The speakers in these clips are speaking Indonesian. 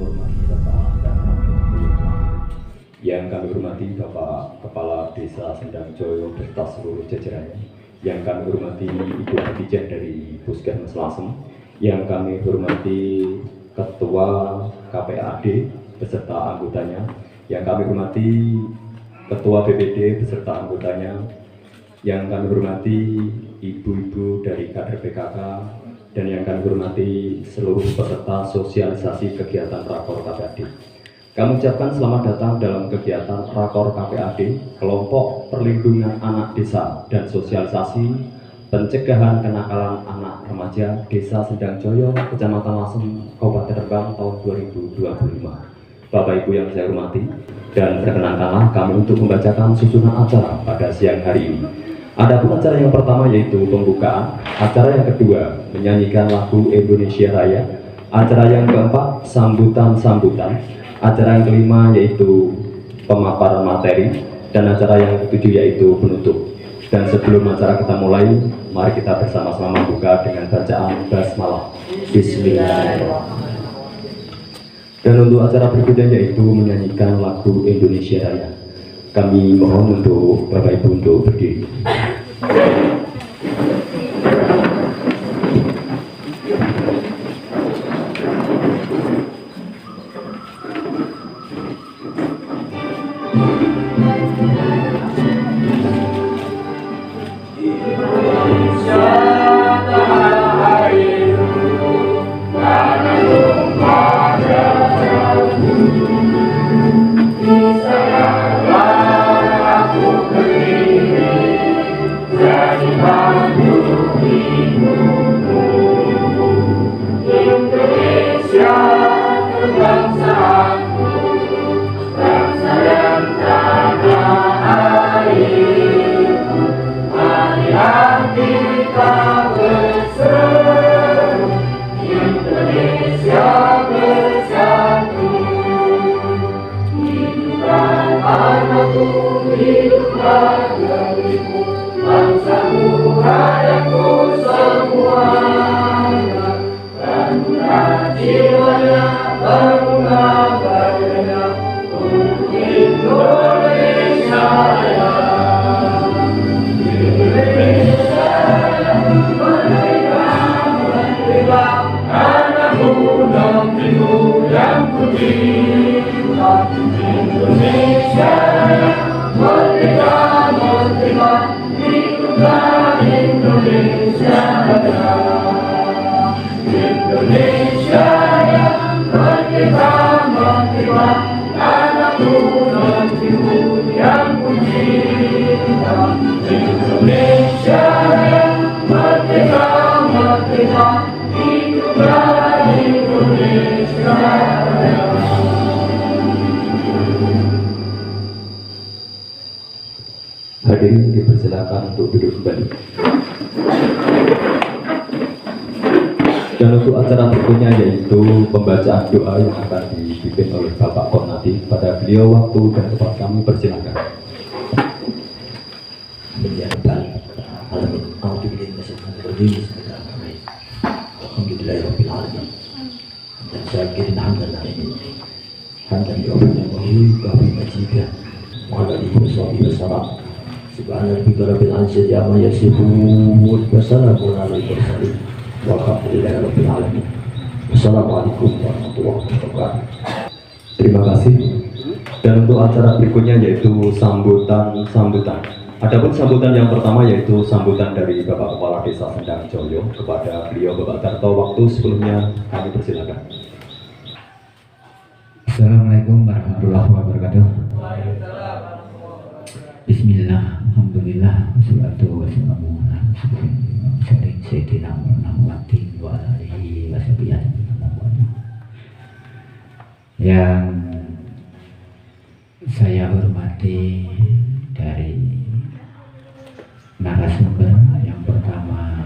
hormati Bapak dan yang kami hormati Bapak Kepala Desa Sendang Joyo beserta seluruh jajarannya, yang kami hormati Ibu Khadijah dari Puskesmas Lasem, yang kami hormati Ketua KPAD beserta anggotanya, yang kami hormati Ketua BPD beserta anggotanya, yang kami hormati ibu-ibu dari kader PKK, dan yang kami hormati seluruh peserta sosialisasi kegiatan Rakor KPAD. Kami ucapkan selamat datang dalam kegiatan Rakor KPAD, Kelompok Perlindungan Anak Desa dan Sosialisasi Pencegahan Kenakalan Anak Remaja Desa Sendang Joyo, Kecamatan Lasem, Kabupaten Rembang tahun 2025. Bapak Ibu yang saya hormati, dan perkenankanlah kami untuk membacakan susunan acara pada siang hari ini. Adapun acara yang pertama yaitu pembukaan, acara yang kedua menyanyikan lagu Indonesia Raya, acara yang keempat sambutan-sambutan, acara yang kelima yaitu pemaparan materi, dan acara yang ketujuh yaitu penutup. Dan sebelum acara kita mulai, mari kita bersama-sama membuka dengan bacaan basmalah. Bismillahirrahmanirrahim. Dan untuk acara berikutnya yaitu menyanyikan lagu Indonesia Raya. Kami mohon untuk Bapak Ibu untuk berdiri. Hadirin dipersilakan untuk duduk kembali. Dan untuk acara berikutnya yaitu pembacaan doa yang akan dipimpin oleh Bapak Kornati. Pada beliau waktu dan tempat kami persilakan. Alhamdulillahirrahmanirrahim. Dan saya kira hamdan yu'afini kami majibah wa'alaihi wassalam. Subhanallahi rabbil izzati amma yasifun wa salamun alal mursalin walhamdulillahi rabbil alamin. Wassalamualaikum warahmatullahi wabarakatuh. Terima kasih. Dan untuk acara berikutnya yaitu sambutan-sambutan. Adapun sambutan yang pertama yaitu sambutan dari Bapak Kepala Desa Sendang Joyo. Kepada beliau Bapak Tarto, waktu sebelumnya kami persilakan. Assalamualaikum warahmatullahi wabarakatuh. Bismillah, alhamdulillah, wassalatu wassalamu ala sayyidina Muhammadin wa alihi washabihi ajmain. Yang saya hormati dari narasumber yang pertama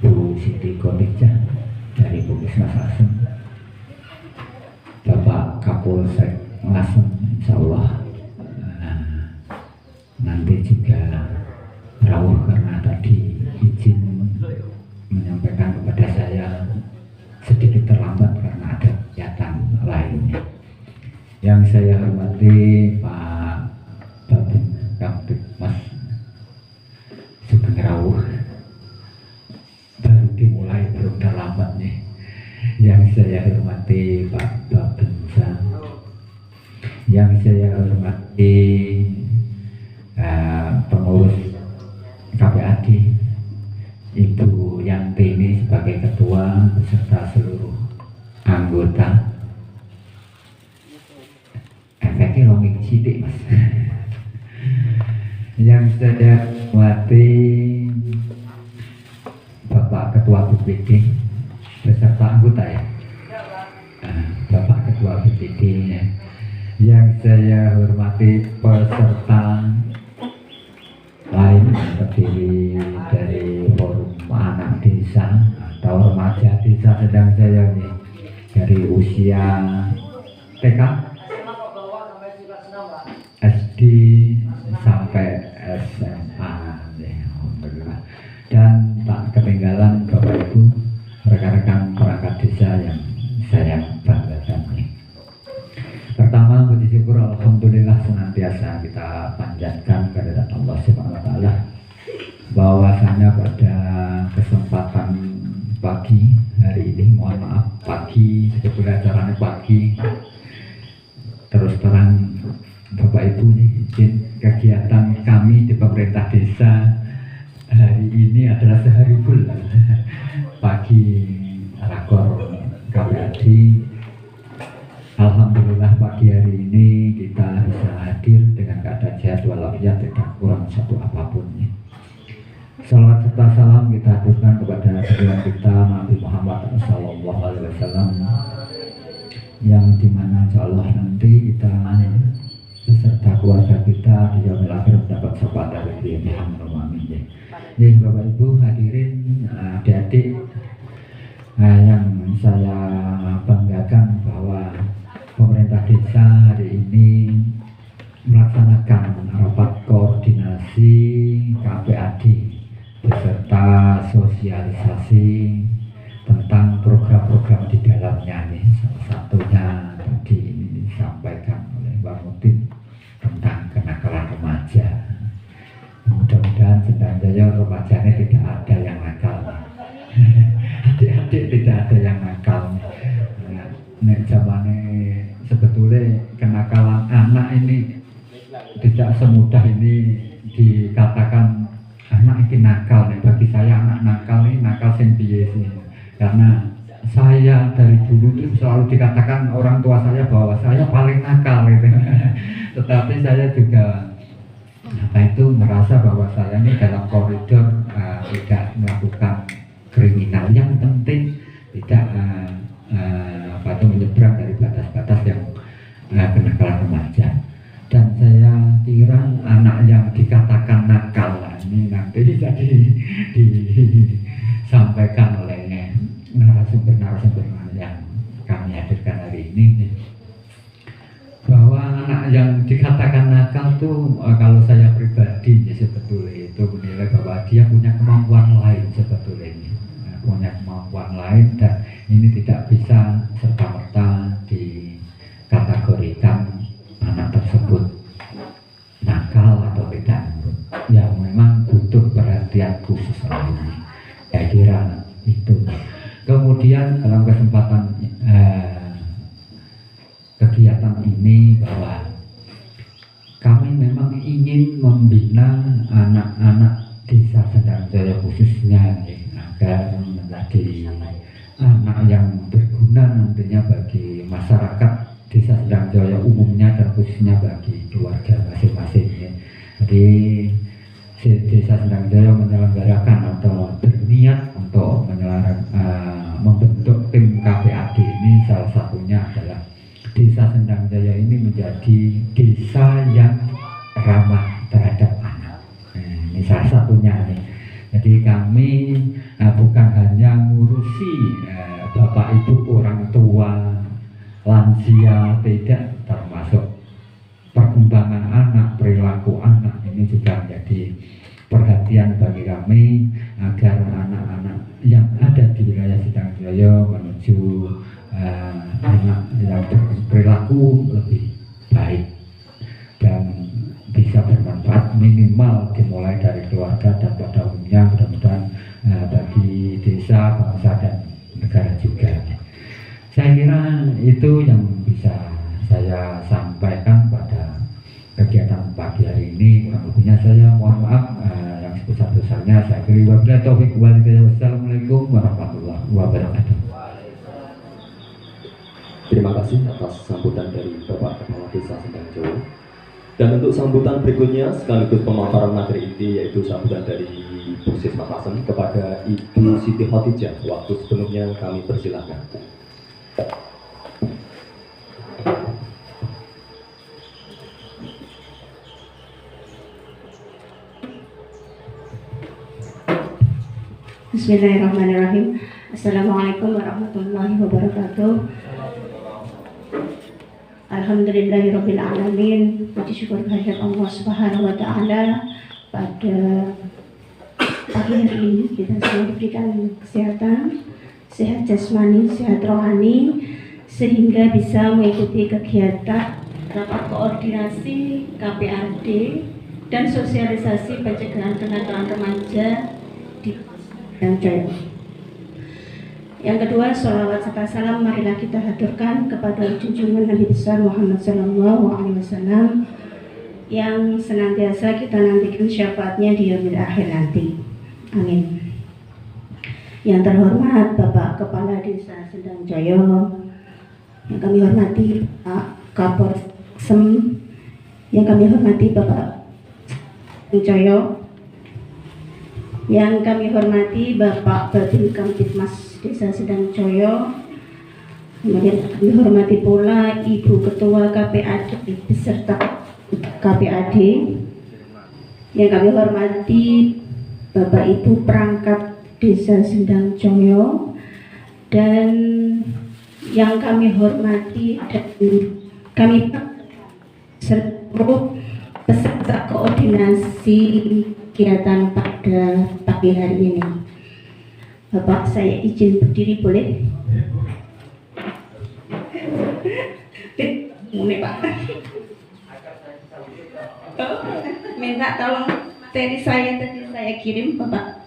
Ibu Siti Khadijah dari Puskesmas Lasem, Bapak Kapolsek Lasem, insyaallah nanti juga rawuh karena tadi izin menyampaikan kepada saya sedikit terlambat karena ada kegiatan Yang saya hormati Pak Babin Kamtibmas Sugeng Rawuh, baru dimulai, belum terlambat nih. Yang saya hormati Pak Babinsa, yang saya hormati pengurus KPAD, Ibu Yantini sebagai ketua beserta seluruh anggota. Efeknya longing sidik mas. Yang saya hormati Bapak Ketua BPD beserta anggota ya, Bapak Ketua BPD ya. Yang saya hormati peserta lain terdiri dari forum anak desa atau remaja desa sedang saya nih, dari usia TK, SD sampai SMA ya, alhamdulillah. Dan tak ketinggalan Bapak Ibu rekan-rekan perangkat desa yang saya banggakan nih. Pertama, puji syukur alhamdulillah senantiasa kita panjatkan kehadirat Allah Subhanahu wa taala, bahwasanya pada kesempatan pagi hari ini, mohon maaf pagi, sebetulnya acaranya pagi, terus terang Bapak Ibu nih, izin kegiatan kami di pemerintah desa hari ini adalah sehari full. Pagi rakor KPAD, alhamdulillah pagi hari ini kita bisa hadir dengan keadaan sehat walafiat, tidak kurang satu apapun. Salawat serta salam kita haturkan kepada junjungan kita Nabi Muhammad SAW, yang dimana insya Allah nanti kita beserta keluarga kita di yaumil akhir mendapat syafaat dari beliau. Amin. Jadi Bapak Ibu hadirin, adik-adik, yang saya banggakan bahwa pemerintah desa hari ini melaksanakan rapat koordinasi KPAD beserta sosialisasi tentang program-program di dalamnya nih. Salah satunya tadi disampaikan oleh Mbak Mutin tentang kenakalan remaja. Mudah-mudahan sedang jaya remajanya tidak ada yang nakal. Adik-adik tidak ada yang nakal. Nek zamannya sebetulnya kenakalan anak ini tidak semudah ini dikatakan anak ini nakal. Bagi saya anak nakal ini nakal sing piye sih. Karena saya dari dulu itu selalu dikatakan orang tua saya bahwa saya paling nakal gitu. Tetapi saya juga merasa bahwa saya ini dalam koridor tidak melakukan kriminal, yang penting tidak menyeberang dari batas-batas yang kenakalan remaja. Dan saya kira anak yang dikatakan nakal ini nanti jadi disampaikan oleh narasumber-narasumber yang kami hadirkan hari ini, bahwa anak yang dikatakan nakal tuh kalau saya pribadi ya sebetulnya itu menilai bahwa dia punya kemampuan lain sebetulnya ini, punya kemampuan lain, dan ini tidak bisa serta-merta dikategorikan anak tersebut nakal atau tidak, ya memang butuh perhatian khusus lainnya. Saya kira itu. Kemudian dalam kesempatan kegiatan ini bahwa kami memang ingin membina anak-anak desa Sendang Jaya khususnya agar menjadi anak yang berguna nantinya bagi masyarakat desa Sendang Jaya umumnya dan khususnya bagi keluarga masing-masing. Jadi desa Sendang Jaya menyelenggarakan atau berniat untuk membentuk tim KPAD ini, salah satunya adalah desa Sendang Jaya ini menjadi desa yang ramah terhadap anak. Ini salah satunya nih. Jadi kami bukan hanya ngurusi bapak ibu, orang tua, lansia, tidak, termasuk perkembangan anak, perilaku anak ini juga menjadi perhatian bagi kami agar anak-anak yang ada di wilayah Sendang Jaya menuju anak yang berperilaku lebih baik dan bisa bermanfaat, minimal dimulai dari keluarga dan pada umumnya mudah-mudahan bagi desa, bangsa dan negara juga. Saya kira itu yang bisa saya sampaikan pada kegiatan pagi hari ini. Kurang lebihnya saya mohon maaf, yang sebesar-besarnya saya beri. Wabillahi taufiq wal hidayah. Wassalamualaikum warahmatullahi wabarakatuh. Terima kasih atas sambutan dari Bapak Kepala Desa Sendang Joyo. Dan untuk sambutan berikutnya sekaligus pemaparan materi inti yaitu sambutan dari Puskesmas Lasem kepada Ibu Siti Khotijah. Waktu sepenuhnya kami persilahkan. Bismillahirrahmanirrahim. Assalamualaikum warahmatullahi wabarakatuh. Alhamdulillahirabbil alamin. Puji syukur kehadirat Allah Subhanahu wa taala. Pada pagi hari ini kita semua diberikan kesehatan, sehat jasmani, sehat rohani, sehingga bisa mengikuti kegiatan rapat koordinasi KPAD dan sosialisasi pencegahan kenakalan remaja di Sendang Joyo. Yang kedua, sholawat serta salam marilah kita haturkan kepada junjungan Nabi besar Muhammad SAW yang senantiasa kita nantikan syafaatnya di yaumil akhir nanti. Amin. Yang terhormat Bapak Kepala Desa Sendang Joyo, yang kami hormati Pak Kapolsem, yang kami hormati Bapak Joyo, yang kami hormati Bapak Babin Kamtibmas Desa Sendang Joyo, kemudian kami hormati pula Ibu Ketua KPAD beserta KPAD, yang kami hormati Bapak Ibu Perangkat Desa Sendang Joyo, dan yang kami hormati dan kami seluruh peserta koordinasi kegiatan pada pagi hari ini. Bapak, saya izin berdiri boleh? Boleh Pak. Minta tolong materi saya tadi saya kirim Bapak.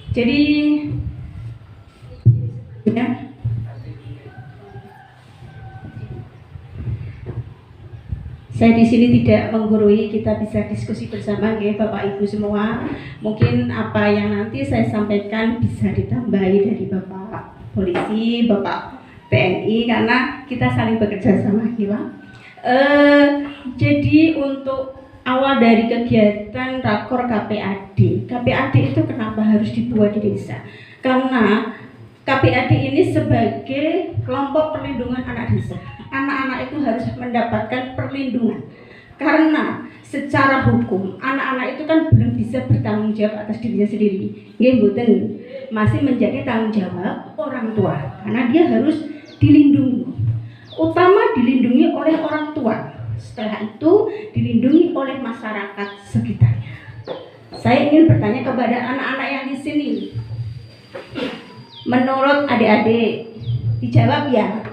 Jadi ya, saya di sini tidak menggurui, kita bisa diskusi bersama ya Bapak Ibu semua. Mungkin apa yang nanti saya sampaikan bisa ditambahi dari Bapak Polisi, Bapak TNI, karena kita saling bekerja sama ya Pak. Jadi untuk awal dari kegiatan rakor KPAD itu kenapa harus dibuat di desa? Karena KPAD ini sebagai kelompok perlindungan anak desa. Anak-anak itu harus mendapatkan perlindungan. Karena secara hukum anak-anak itu kan belum bisa bertanggung jawab atas dirinya sendiri. Masih menjadi tanggung jawab orang tua. Karena dia harus dilindungi. Utama dilindungi oleh orang tua. Setelah itu dilindungi oleh masyarakat sekitarnya. Saya ingin bertanya kepada anak-anak yang di sini. Menurut adik-adik, dijawab ya,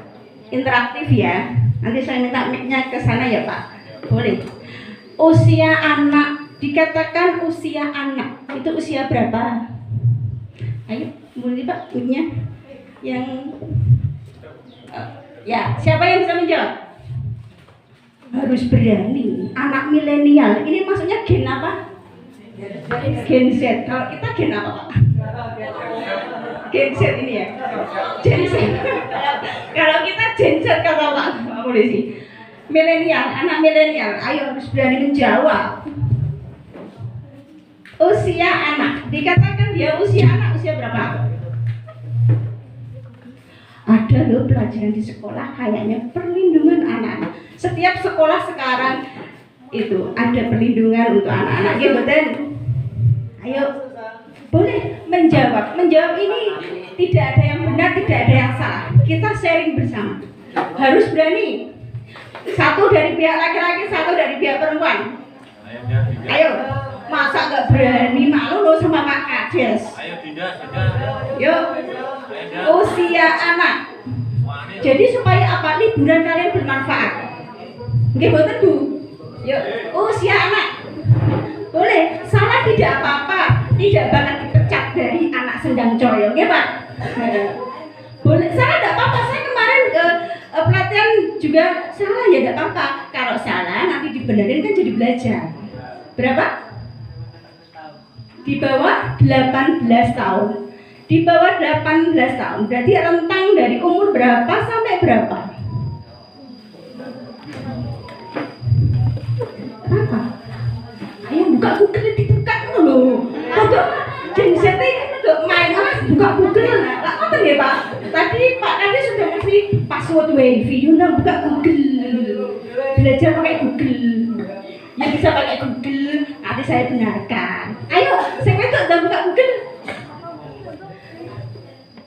interaktif ya. Nanti saya minta mic-nya ke sana ya Pak. Boleh. Usia anak, dikatakan usia anak, itu usia berapa? Ayo, boleh Pak, mic-nya. Yang ya, siapa yang bisa menjawab? Harus berani. Anak milenial, ini maksudnya gen apa? Gen Z. Kalau kita gen apa Pak? Gen Z ini ya. Gen Z. Kalau kita Gen Z kata Pak Polisi. Milenial, anak milenial, ayo harus berani menjawab. Usia anak, dikatakan dia usia anak usia berapa? Ada loh pelajaran di sekolah kayaknya perlindungan anak-anak. Setiap sekolah sekarang itu ada perlindungan untuk anak-anak. Ya betul. Ayo, boleh menjawab. Menjawab ini tidak ada yang benar, tidak ada yang salah. Kita sharing bersama. Harus berani. Satu dari pihak laki-laki, satu dari pihak perempuan. Ayo, Masa nggak berani, malu lo sama Pak Kades. Ayo Dinda. Yuk, usia anak. Jadi supaya apa? Liburan kalian bermanfaat. Oke, boten Bu. Yuk, usia anak. Boleh, salah tidak apa-apa. Tidak bakal dipecat dari anak Sendang Coyo, ya Pak? Boleh, salah tidak apa-apa. Saya kemarin pelatihan juga salah ya tidak apa-apa. Kalau salah nanti dibenerin kan jadi belajar. Berapa? Di bawah 18 tahun. Di bawah 18 tahun. Berarti rentang dari umur berapa sampai berapa? Apa? Ayo buka Google, dibuka dulu. Untuk gensetnya untuk main buka Google. Lah apa ya Pak? Tadi Pak Kades sudah ngasih password WiFi. Yuna buka Google. Belajar pakai Google. Yang bisa pakai Google, nanti saya benarkan. Ayo, saya itu udah buka Google.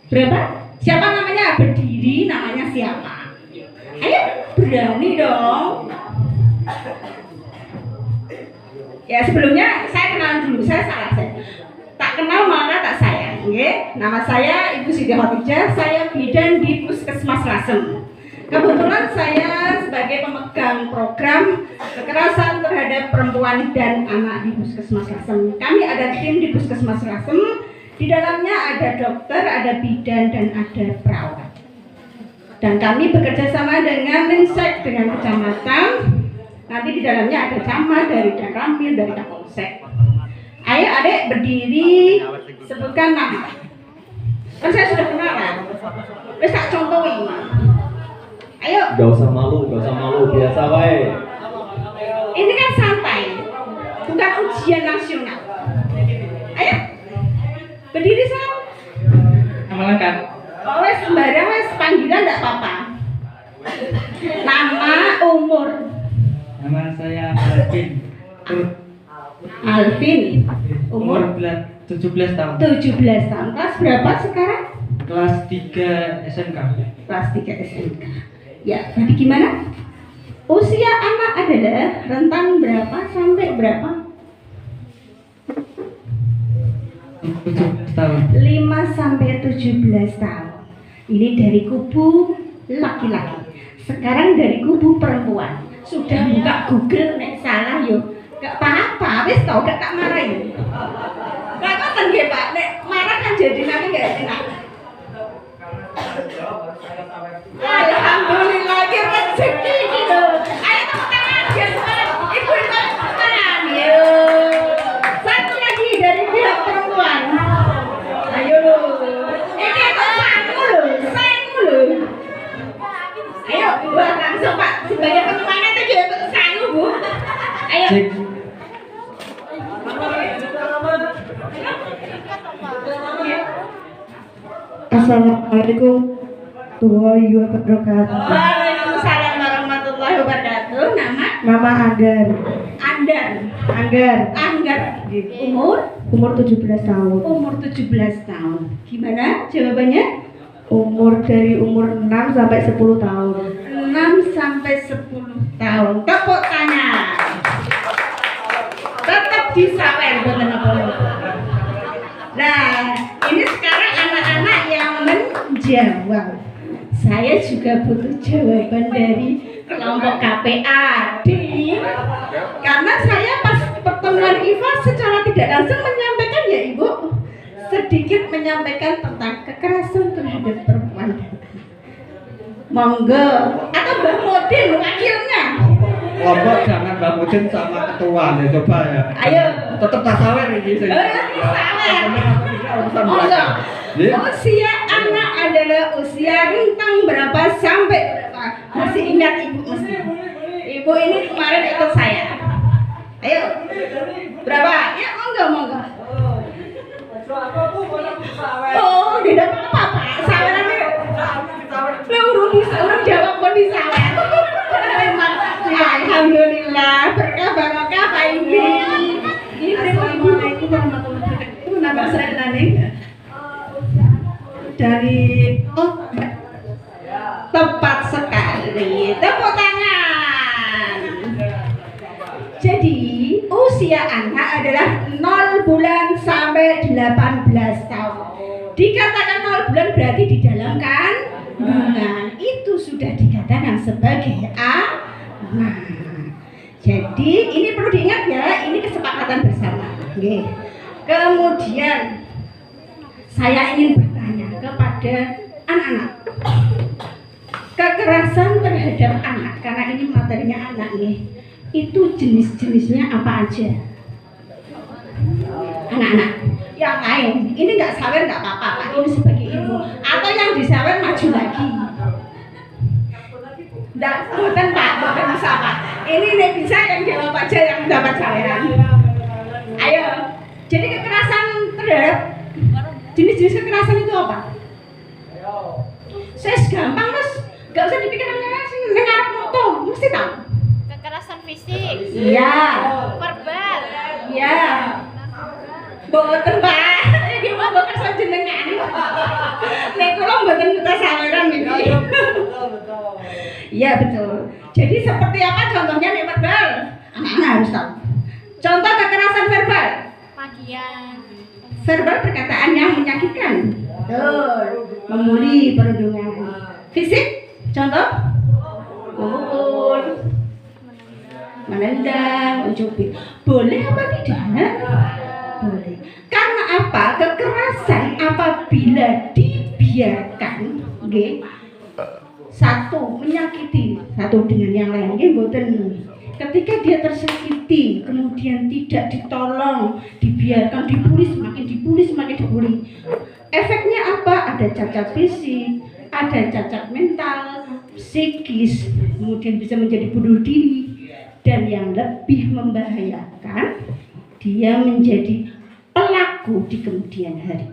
Berapa? Siapa namanya? Berdiri, namanya siapa? Ayo, berani dong. Ya sebelumnya saya kenalan dulu, saya salah saya. Tak kenal maka tak sayang. Nama saya Ibu Siti Khotijah, saya bidan di Puskesmas Lasem. Kebetulan saya sebagai pemegang program kekerasan terhadap perempuan dan anak di Puskesmas Lasem. Kami ada tim di Puskesmas Lasem. Di dalamnya ada dokter, ada bidan, dan ada perawat. Dan kami bekerja sama dengan Mensek, dengan kecamatan. Nanti di dalamnya ada camat dari Damramil, dari Kapolsek. Ayo adik berdiri, sebutkan nama. Kan saya sudah kenalan. Wes tak contohin. Ayo. Gak usah malu, biasa wae. Ini kan santai, bukan ujian nasional. Ayo, berdiri Sam. Nama lengkap. Oh wes sembarang wes panggilan tidak apa-apa. Nama, umur. Nama saya Alvin. Alvin. Umur 17 tahun. 17 tahun. Kelas berapa sekarang? Kelas 3 SMK. Kelas 3 SMK. Ya, jadi gimana? Usia anak adalah rentang berapa sampai berapa? 17 tahun. 5 sampai 17 tahun. Ini dari kubu laki-laki. Sekarang dari kubu perempuan. Sudah buka Google nek salah yo. Gak apa-apa, wis tau gak tak marahin. Gak ngoten nggih Pak, nek marah kan jadi nanti gak enak. Alhamdulillah ki rezeki iki lho. Ayo tepuk tangan ya semua. Ibu tepuk tangan. Yo. Satu lagi dari pihak perempuan. Ayo lho. Ini sangu lho, sangu lho. Ayo, buat langsung Pak. Sebagai penyemangat aja untuk sangu Bu. Ayo. Assalamualaikum warahmatullahi wabarakatuh. Waalaikumsalam warahmatullahi wabarakatuh. Nama Anggar. Anggar. Umur 17 tahun. Umur 17 tahun. Gimana jawabannya? Dari umur 6 sampai 10 tahun. 6 sampai 10 tahun. Tepuk tangan. Tetap disawer boten apa. Nah, ini sekarang anak-anak yang menjawab. Saya juga butuh jawaban dari kelompok KPAD. Karena saya pas pertemuan IFA secara tidak langsung menyampaikan ya Ibu, sedikit menyampaikan tentang kekerasan terhadap perempuan. Monggo, atau Mbak Modin wakilnya. Kelompok jangan Mbak Mudin sama ketua ya, coba ya. Ayo. Tetap tasawer ini. Monggo. Usia anak adalah usia rentang berapa sampai berapa? Masih ingat Ibu mesti. Ibu ini kemarin ikut saya. Ayo. Berapa? Ya monggo. Oh, tidak apa-apa. Sawerannya. Urung jawab pun disawer. Alhamdulillah, berkah barokah Pak Ibu. Ini Assalamualaikum warahmatullahi wabarakatuh. Itu nama saya Naning. Dari tepat sekali. Tepuk tangan. Jadi usia usia anak adalah 0 bulan sampai 18 tahun. Dikatakan 0 bulan berarti di dalam kandungan. Itu sudah dikatakan sebagai anak. Jadi ini perlu diingat ya, ini kesepakatan bersama. Oke. Kemudian saya ingin bertanya kepada anak-anak. Kekerasan terhadap anak, karena ini materinya anak nih, itu jenis-jenisnya apa aja? Anak-anak yang lain, ini nggak sawer nggak apa-apa Pak, ini sebagai info. Atau yang disawer maju lagi. Bukan Pak, bukan bisa Pak. Ini bisa yang jawab aja yang dapat saweran. Ayo. Jadi kekerasan terhadap jenis-jenis kekerasan itu apa? Saya gampang mas, nggak usah dipikirkan sih, dengar moto, mesti tahu. Kekerasan fisik, Iya. verbal, Iya. Boten Pak, iki mah boten jenengan. Nek kula mboten kita saweran iki. Iya betul. Jadi seperti apa contohnya nek verbal? Anak-anak harus tahu. Contoh kekerasan verbal. makian, Verbal perkataan yang menyakitkan. Betul. Membuli, perundungan. Fisik, contoh memukul, menendang, mencubit. Boleh apa tidak? Boleh. Karena apa? Kekerasan apabila dibiarkan, okay, satu menyakiti satu dengan yang lain, okay, boten. Ketika dia tersakiti, kemudian tidak ditolong, dibiarkan, dibully, semakin dibully. Efeknya apa? Ada cacat fisik, ada cacat mental, psikis, kemudian bisa menjadi bunuh diri, dan yang lebih membahayakan, dia menjadi pelaku di kemudian hari.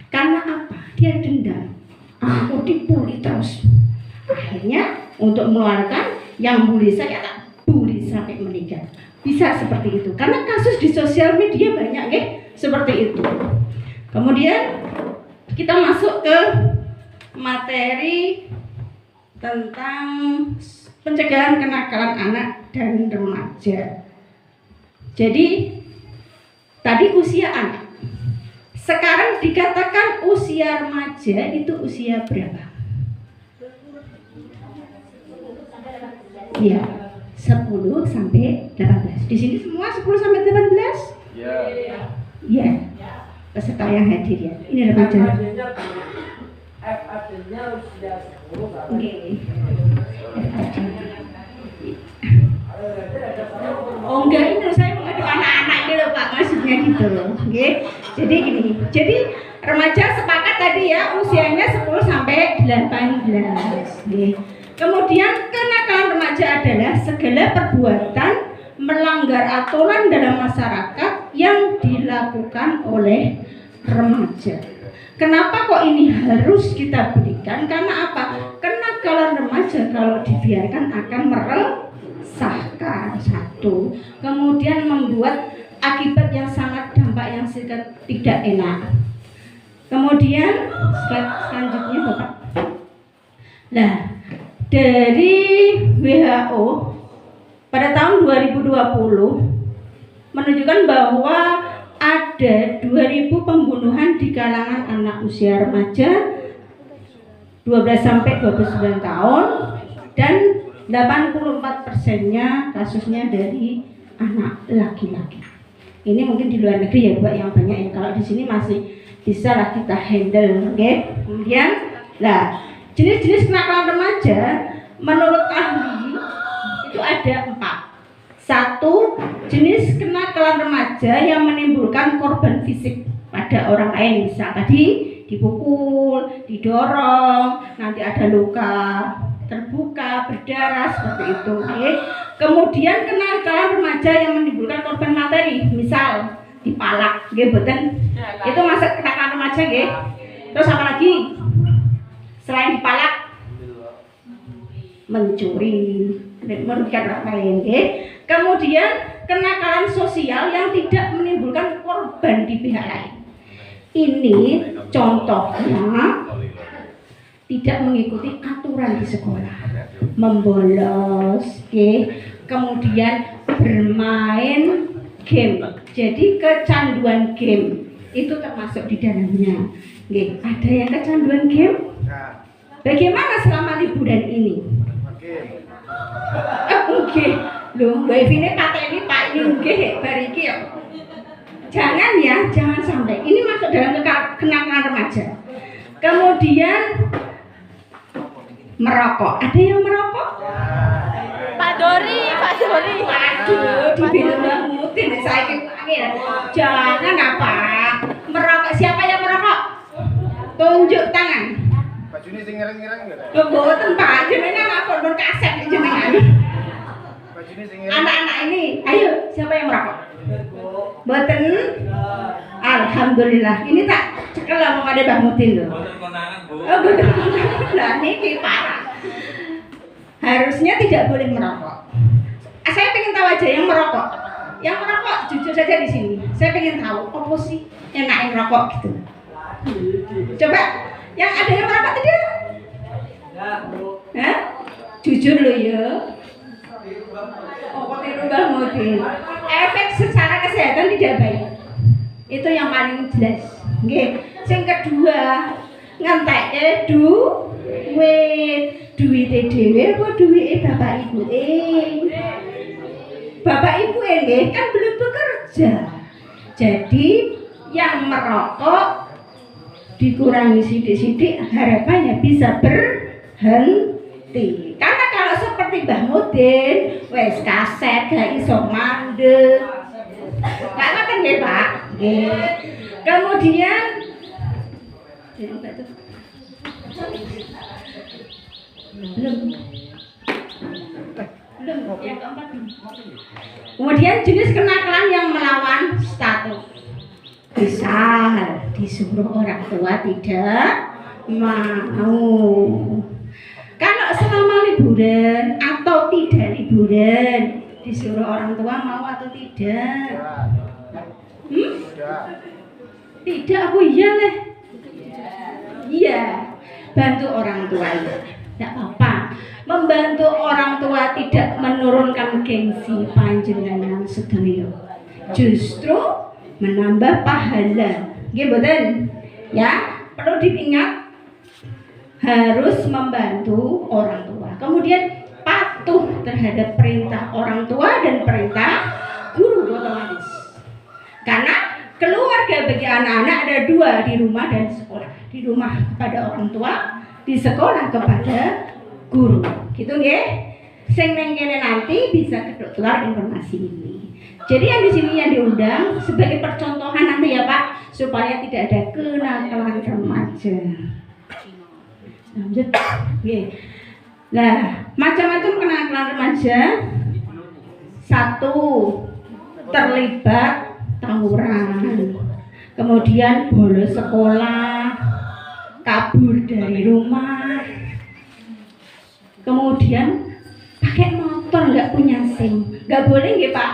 Karena apa? Dia dendam. Aku dibully terus. Akhirnya untuk mengeluarkan yang bully saya tak bully sampai meninggal. Bisa seperti itu. Karena kasus di sosial media banyak ya, seperti itu. Kemudian kita masuk ke materi tentang pencegahan kenakalan anak dan remaja. Jadi tadi usia anak. Sekarang dikatakan usia remaja itu usia berapa? Iya, 10 sampai 18. Di sini semua 10 sampai 18? Iya. Peserta yang hadir ya. Ini remaja. Oke. Oh enggak, ini saya mengajuk anak-anak ini loh Pak, maksudnya gitu loh. Oke. Jadi gini. Jadi remaja sepakat tadi ya usianya 10 sampai 18. Oke. Kemudian kenakalan remaja adalah segala perbuatan melanggar aturan dalam masyarakat yang dilakukan oleh remaja. Kenapa kok ini harus kita berikan? Karena apa? Kenakalan remaja kalau dibiarkan akan meresahkan, satu. Kemudian membuat akibat yang sangat dampak yang tidak enak. Kemudian slide selanjutnya Bapak. Nah, dari WHO pada tahun 2020 menunjukkan bahwa ada 2.000 pembunuhan di kalangan anak usia remaja 12 sampai 29 tahun dan 84%-nya kasusnya dari anak laki-laki. Ini mungkin di luar negeri ya Mbak yang banyak ya. Kalau di sini masih bisa lah kita handle, oke? Okay? Kemudian, nah jenis-jenis kenakalan remaja menurut ahli itu ada 4. Satu, jenis kenakalan remaja yang menimbulkan korban fisik pada orang lain, misal tadi dipukul, didorong, nanti ada luka terbuka, berdarah seperti itu. Okay? Kemudian kenakalan remaja yang menimbulkan korban materi, misal dipalak, betul? Itu masuk kenakalan remaja, Terus apa lagi? Selain dipalak, mencuri, merugikan orang lain, Kemudian kenakalan sosial yang tidak menimbulkan korban di pihak lain. Ini contohnya tidak mengikuti aturan di sekolah, membolos, kemudian bermain game. Jadi kecanduan game itu termasuk di dalamnya. Nggih, ada yang kecanduan game? Bagaimana selama liburan ini? Oke, loh, Mbak Evi ini kata ini Pak ini nggih bariki ya. Jangan ya, jangan sampai. Ini masuk dalam kenakalan remaja. Kemudian merokok. Ada yang merokok? Pak Dori. Aduh, dibilang mutin saya panggil. Jangan apa? Merokok. Siapa yang merokok? Tunjuk tangan. Bajune sing ngereng-ngereng ya. Lho mboten Pak, jenengan ngapun mun kaset jenengan. Bajune sing ngereng. Anak-anak ini, ayo siapa yang merokok? Mboten. Alhamdulillah. Ini tak cekel lah mau ada Mbah Mudin lho. Mboten konangan, Bu. Oh, mboten konangan. Lah niki parah. Harusnya tidak boleh merokok. Saya pengen tahu aja yang merokok. Yang merokok jujur saja di sini. Saya pengen tahu apa sih enaknya merokok gitu. Coba yang ada yang merokok tidak? Hah? Jujur loh ya. Oh, kok tiru Mbah Mudin. Efek secara kesehatan tidak baik. Itu yang paling jelas. Nggih. Sing kedua, ngenteke duwite dhewe apa duwite bapak ibu? Bapak ibu nggih kan belum bekerja. Jadi yang merokok dikurangi sidik-sidik harapannya bisa berhenti. Karena kalau seperti Mbah Mudin, wes kaset gak iso mandeg. Gak ngoten nggih, Pak. Nggih. Kemudian belum yang keempat. Kemudian jenis kenakalan yang melawan status. Misal disuruh orang tua tidak mau. Kalau selama liburan atau tidak liburan disuruh orang tua mau atau tidak? Tidak, aku iya lah. Iya, bantu orang tua ya. Tidak apa-apa. Membantu orang tua tidak menurunkan gengsi panjenengan sedaya. Justru menambah pahala. Nggih mboten? Ya, perlu diingat harus membantu orang tua. Kemudian patuh terhadap perintah orang tua dan perintah guru otomatis. Karena keluarga bagi anak-anak ada dua, di rumah dan sekolah. Di rumah kepada orang tua, di sekolah kepada guru. Gitu nggih? Sing neng kene nanti bisa ketular informasi ini. Jadi yang di sini yang diundang sebagai percontohan nanti ya Pak, supaya tidak ada kenakalan remaja. Lanjut. Nggih. Nah, macam-macam kenakalan remaja. Satu, terlibat tawuran. Kemudian bolos sekolah, kabur dari rumah. Kemudian pakai motor nggak punya SIM. Nggak boleh nggih Pak?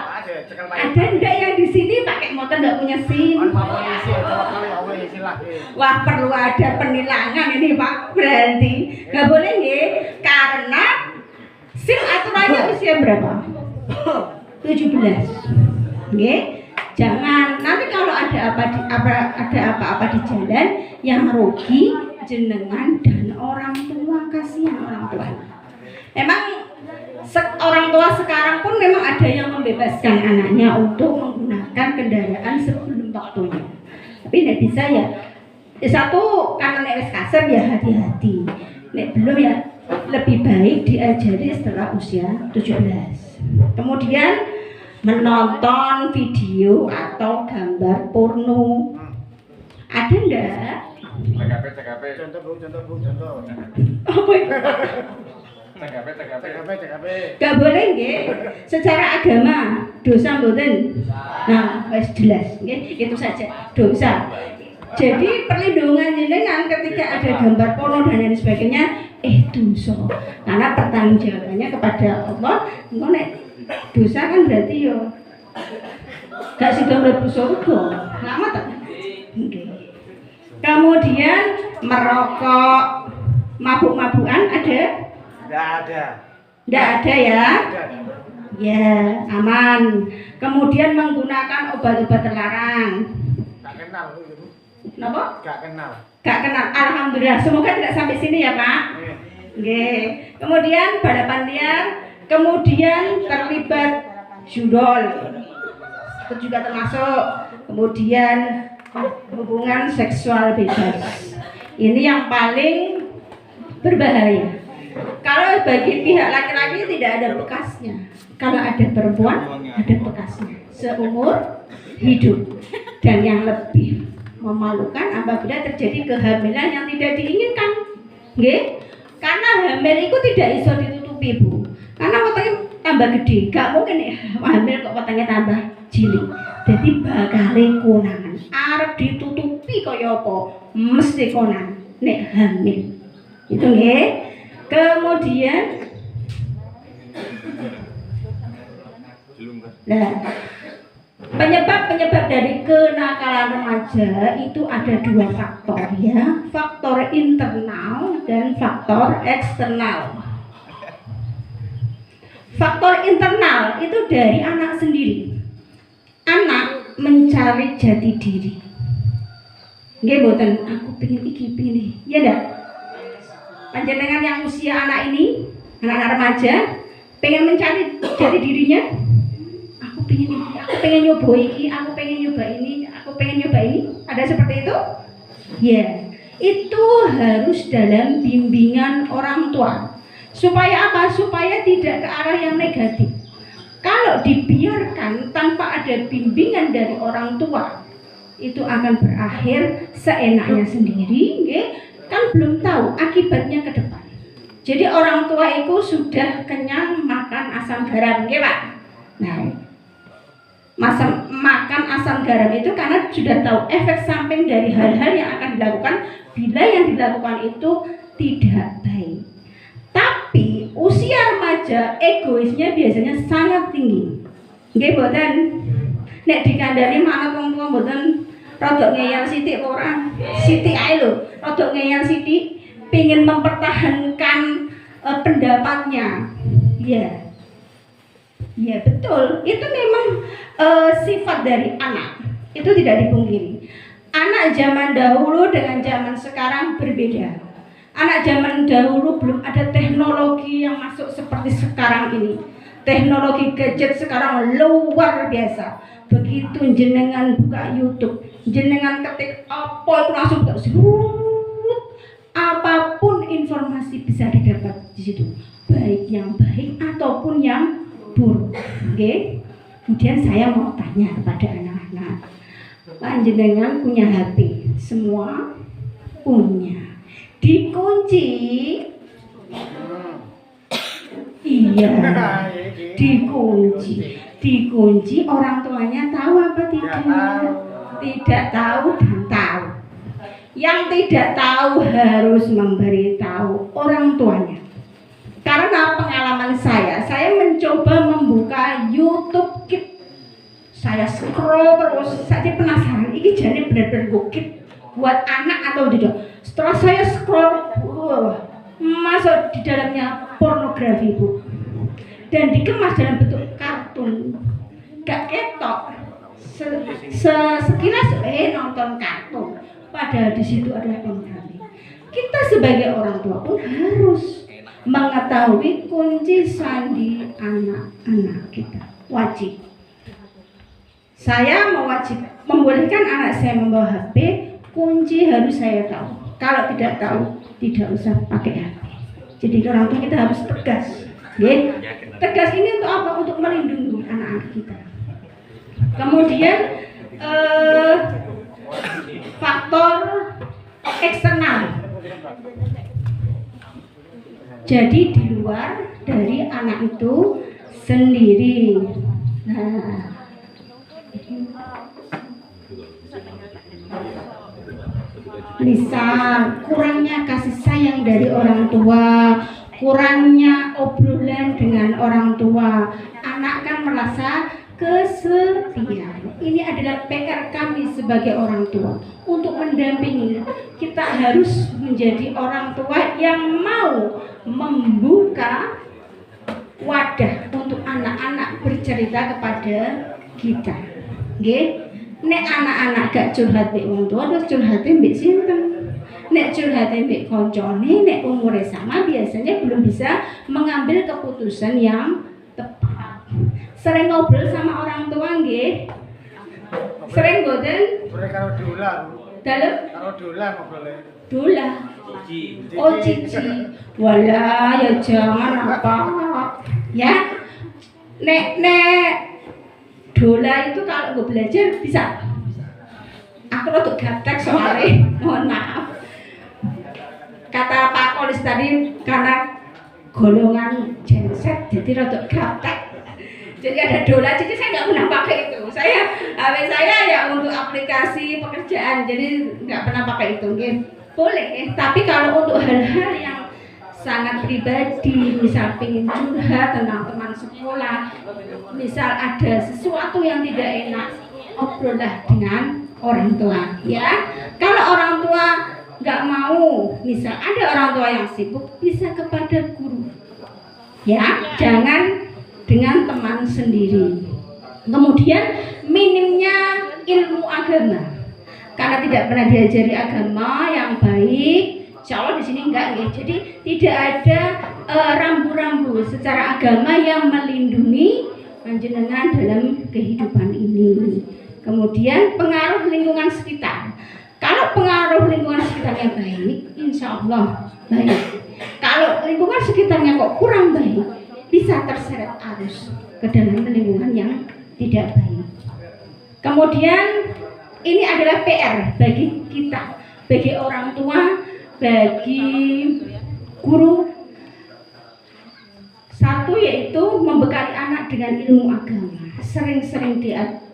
Ada enggak yang di sini pakai motor nggak punya SIM? Wah, perlu ada penilangan ini Pak. Berarti nggak boleh nggih? Karena SIM aturannya usia berapa? 17. Nggih. Jangan nanti kalau ada apa-apa di jalan yang rugi jenengan dan orang tua, kasihan orang tua. Memang orang tua sekarang pun memang ada yang membebaskan anaknya untuk menggunakan kendaraan sebelum waktunya. Tapi tidak bisa ya. Satu karena nek kasar ya hati-hati. Nek belum ya lebih baik diajari setelah usia 17. Kemudian menonton video atau gambar porno. Ada enggak? TKP. Contoh Bu. Apa itu? TKP. Gak boleh nggih. Secara agama dosa mboten. Nah, wis jelas nggih, itu saja dosa. Jadi perlindungan jenengan ketika ada gambar porno dan lain sebagainya dosa. Karena pertanggungjawabannya kepada Allah. Engko nek dosa kan berarti yo gak sida mlebu surga. Selamat ta? Nggih. Kemudian merokok, mabuk-mabukan ada? Enggak ada. Enggak ada ya? Ya, aman. Kemudian menggunakan obat-obat terlarang. Gak kenal Bu. Kenapa? Gak kenal. Gak kenal. Alhamdulillah. Semoga tidak sampai sini ya Pak. Oke. Kemudian balapan liar. Kemudian terlibat judol. Itu juga termasuk. Kemudian hubungan seksual bebas. Ini yang paling berbahaya. Kalau bagi pihak laki-laki tidak ada bekasnya. Kalau ada perempuan ada bekasnya seumur hidup. Dan yang lebih memalukan apabila terjadi kehamilan yang tidak diinginkan. Nggih? Karena hamil itu tidak iso ditutupi Bu. Karena wetenge tambah gede, gak mungkin hamil kok wetenge tambah cilik. Jadi bakale konangan. Arep ditutupi kaya apa? Mesti konangan nek hamil. Itu nggih. Kemudian penyebab dari kenakalan remaja itu ada dua faktor ya, faktor internal dan faktor eksternal. Faktor internal itu dari anak sendiri. Anak mencari jati diri. Nggih mboten, aku pengen iki pengen iki. Ya ndak? Panjenengan yang usia anak ini, anak-anak remaja, pengen mencari jati dirinya. Aku pengen nyoba ini, aku pengen nyoba ini, aku pengen nyoba ini. Ada seperti itu? Ya, itu harus dalam bimbingan orang tua. Supaya apa? Supaya tidak ke arah yang negatif. Kalau dibiarkan tanpa ada bimbingan dari orang tua, itu akan berakhir seenaknya sendiri, kan belum tahu akibatnya ke depan. Jadi orang tua itu sudah kenyang makan asam garam, Pak. Nah, makan asam garam itu karena sudah tahu efek samping dari hal-hal yang akan dilakukan bila yang dilakukan itu tidak baik. Tapi usia remaja egoisnya biasanya sangat tinggi. Nggih mboten? Nek dikandani manut wong tua mboten rada ngeyel sithik ora? Sithik ae lho, rada ngeyel sithik pengin mempertahankan pendapatnya. Ya. Ya betul, itu memang sifat dari anak. Itu tidak dipungkiri. Anak zaman dahulu dengan zaman sekarang berbeda. Anak zaman dahulu belum ada teknologi yang masuk seperti sekarang ini. Teknologi gadget sekarang luar biasa. Begitu jenengan buka YouTube, jenengan ketik apa itu langsung buka apapun informasi bisa didapat di situ, baik yang baik ataupun yang buruk. Oke? Kemudian saya mau tanya kepada anak-anak, panjenengan punya HP? Semua punya. Dikunci? Iya, dikunci. Orang tuanya tahu apa tidak? Tidak tahu dan tahu. Yang tidak tahu harus memberitahu orang tuanya. Karena pengalaman saya mencoba membuka YouTube Kids. Saya scroll terus, saya penasaran, ini jadi benar-benar bukit buat anak atau tidak. Setelah saya scroll, masuk di dalamnya pornografi Bu, dan dikemas dalam bentuk kartun. Gak ketok, sekilas nonton kartun, padahal di situ adalah pornografi. Kita sebagai orang tua pun harus mengetahui kunci sandi anak-anak kita. Wajib. Saya membolehkan anak saya membawa HP, kunci harus saya tahu. Kalau tidak tahu, tidak usah pakai HP. Jadi orang tua kita harus tegas. Tegas ini untuk apa? Untuk melindungi anak-anak kita. Kemudian faktor eksternal. Jadi di luar dari anak itu sendiri. Nah, misal kurangnya kasih sayang dari orang tua, kurangnya obrolan dengan orang tua, anak kan merasa kesepian. Ini adalah PR kami sebagai orang tua untuk mendampingi. Kita harus menjadi orang tua yang mau membuka wadah untuk anak-anak bercerita kepada kita. Nggih. Nek anak-anak gak curhat mbek wong tua, terus curhate mbek sinten? Nek curhate mbek kancane, nek umure sama biasanya belum bisa mengambil keputusan yang tepat. Sering ngobrol sama orang tua nggih? Sering boten? Sore karo dola. Dalem? Karo dola ngobrolnya. Dola. Oh cici. Walah ya jangan apa. Ya. Nek dola itu kalau gue belajar bisa. Aku rada gaptek soalnya. Mohon maaf. Kata Pak Polis tadi karena golongan genset jadi rada gaptek. Jadi ada dola, jadi saya nggak pernah pakai itu. HP saya ya untuk aplikasi pekerjaan, jadi nggak pernah pakai itu. Boleh, tapi kalau untuk hal-hal yang sangat pribadi, misal pengen curhat tentang teman sekolah, misal ada sesuatu yang tidak enak, obrollah dengan orang tua. Ya, kalau orang tua nggak mau, misal ada orang tua yang sibuk, bisa kepada guru. Ya, jangan dengan teman sendiri. Kemudian minimnya ilmu agama, karena tidak pernah diajari agama yang baik. Insya Allah di sini enggak ya. Jadi tidak ada rambu-rambu secara agama yang melindungi panjenengan dalam kehidupan ini. Kemudian pengaruh lingkungan sekitar. Kalau pengaruh lingkungan sekitarnya baik, insya Allah baik. Kalau lingkungan sekitarnya kok kurang baik, bisa terseret arus ke dalam lingkungan yang tidak baik. Kemudian ini adalah PR bagi kita, bagi orang tua, bagi guru. Satu yaitu membekali anak dengan ilmu agama. Sering-sering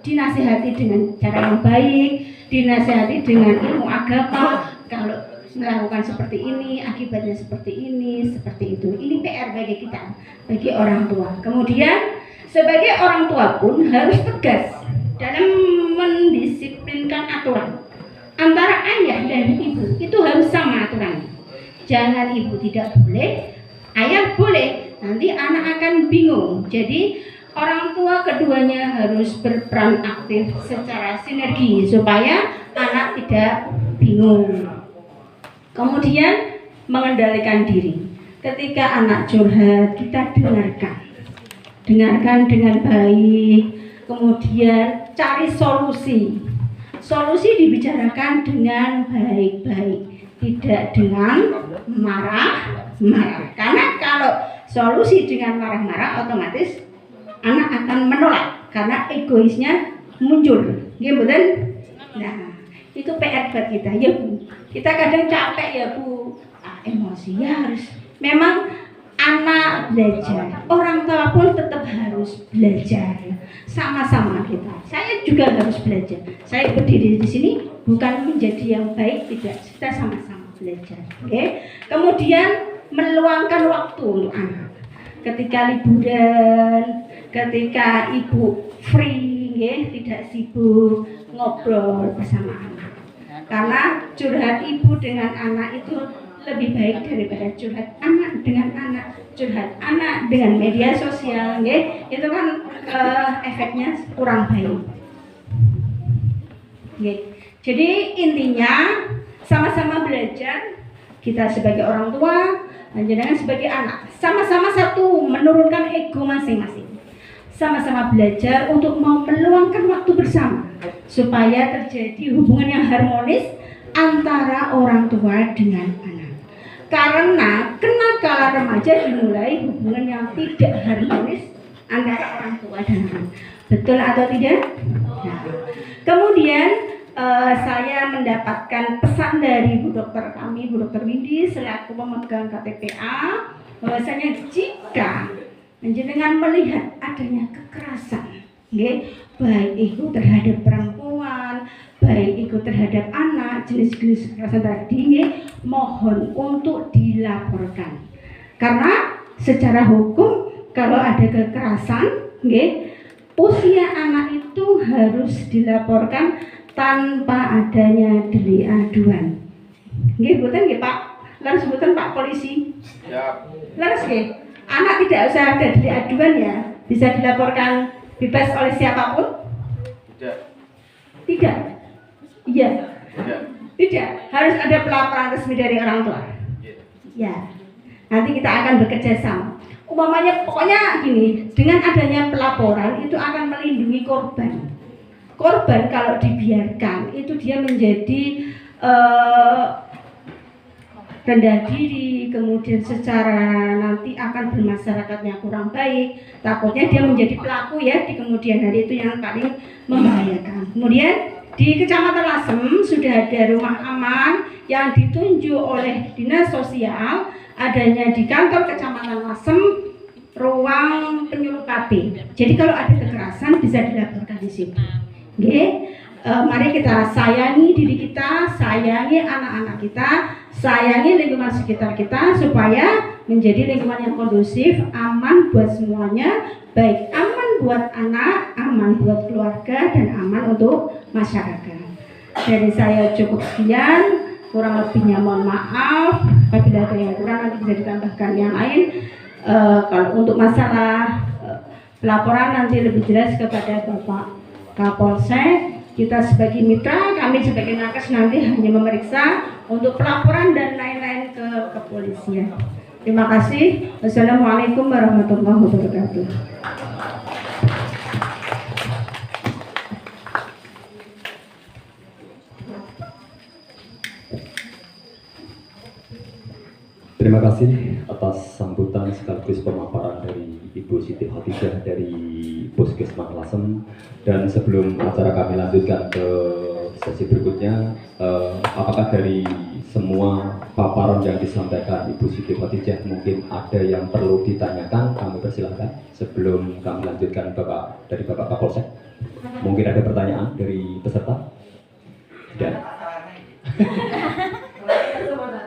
dinasihati dengan cara yang baik, dinasihati dengan ilmu agama. Kalau melakukan seperti ini, akibatnya seperti ini, seperti itu. Ini PR bagi kita, bagi orang tua. Kemudian sebagai orang tua pun harus tegas dalam mendisiplinkan aturan. Antara ayah dan ibu itu harus sama aturannya. Jangan ibu tidak boleh, ayah boleh. Nanti anak akan bingung. Jadi orang tua keduanya harus berperan aktif secara sinergi supaya anak tidak bingung. Kemudian mengendalikan diri. Ketika anak curhat, kita dengarkan dengan baik. Kemudian cari solusi. Solusi dibicarakan dengan baik-baik, tidak dengan marah-marah. Karena kalau solusi dengan marah-marah, otomatis anak akan menolak karena egoisnya muncul. Gimana? Nah, itu PR buat kita ya Bu. Kita kadang capek ya Bu, emosi ya harus. Memang anak belajar, orang tua pun tetap harus belajar. Sama-sama kita. Saya juga harus belajar. Saya berdiri di sini bukan menjadi yang baik, tidak. Kita sama-sama belajar. Oke. Kemudian meluangkan waktu untuk anak. Ketika liburan, ketika ibu free, tidak sibuk, ngobrol bersama anak. Karena curhat ibu dengan anak itu lebih baik daripada curhat anak dengan anak. Curhat anak dengan media sosial, itu kan efeknya kurang baik. Jadi intinya sama-sama belajar. Kita sebagai orang tua, panjenengan sebagai anak, sama-sama satu menurunkan ego masing-masing. Sama-sama belajar untuk mau meluangkan waktu bersama supaya terjadi hubungan yang harmonis antara orang tua dengan anak. Karena kenakalan remaja dimulai hubungan yang tidak harmonis antara orang tua dan anak. Betul atau tidak? Nah, kemudian saya mendapatkan pesan dari Bu Dokter kami, Bu Dokter Windy selaku pemegang KTPA, bahwasanya jika panjenengan melihat adanya kekerasan, baik itu terhadap perempuan, baik itu terhadap anak, jenis-jenis kekerasan tadi, mohon untuk dilaporkan. Karena secara hukum kalau ada kekerasan, usia anak itu harus dilaporkan tanpa adanya delik aduan. Nggih, mboten nggih Pak. Laras mboten Pak Polisi. Siap. Laras nggih. Anak tidak usah ada delik aduan ya, bisa dilaporkan bebas oleh siapapun? Tidak. Iya. Tidak. Harus ada pelaporan resmi dari orang tua. Ya. Nanti kita akan bekerja sama. Umpamanya pokoknya gini, dengan adanya pelaporan itu akan melindungi korban. Korban kalau dibiarkan itu dia menjadi rendah diri, kemudian secara nanti akan bermasyarakatnya kurang baik, takutnya dia menjadi pelaku ya di kemudian hari, itu yang paling membahayakan. Kemudian di Kecamatan Lasem sudah ada rumah aman yang ditunjuk oleh Dinas Sosial, adanya di kantor Kecamatan Lasem ruang penyuluh KB. Jadi kalau ada kekerasan bisa dilaporkan di situ. Oke, mari kita sayangi diri kita, sayangi anak-anak kita, sayangi lingkungan sekitar kita supaya menjadi lingkungan yang kondusif, aman buat semuanya, baik aman buat anak, aman buat keluarga, dan aman untuk masyarakat. Dari saya cukup sekian, kurang lebihnya mohon maaf. Apabila ada yang kurang nanti bisa ditambahkan yang lain. Kalau untuk masalah pelaporan nanti lebih jelas kepada Bapak Kapolsek. Kita sebagai mitra, kami sebagai nakes nanti hanya memeriksa untuk pelaporan dan lain-lain ke kepolisian. Terima kasih. Wassalamualaikum warahmatullahi wabarakatuh. Terima kasih atas sambutan sekaligus pemaparan dari Ibu Siti Khadijah dari Puskesmas Lasem. Dan sebelum acara kami lanjutkan ke sesi berikutnya, apakah dari semua paparan yang disampaikan Ibu Siti Khadijah mungkin ada yang perlu ditanyakan? Kami persilahkan sebelum kami lanjutkan dari Bapak Kapolsek. Mungkin ada pertanyaan dari peserta? Tidak.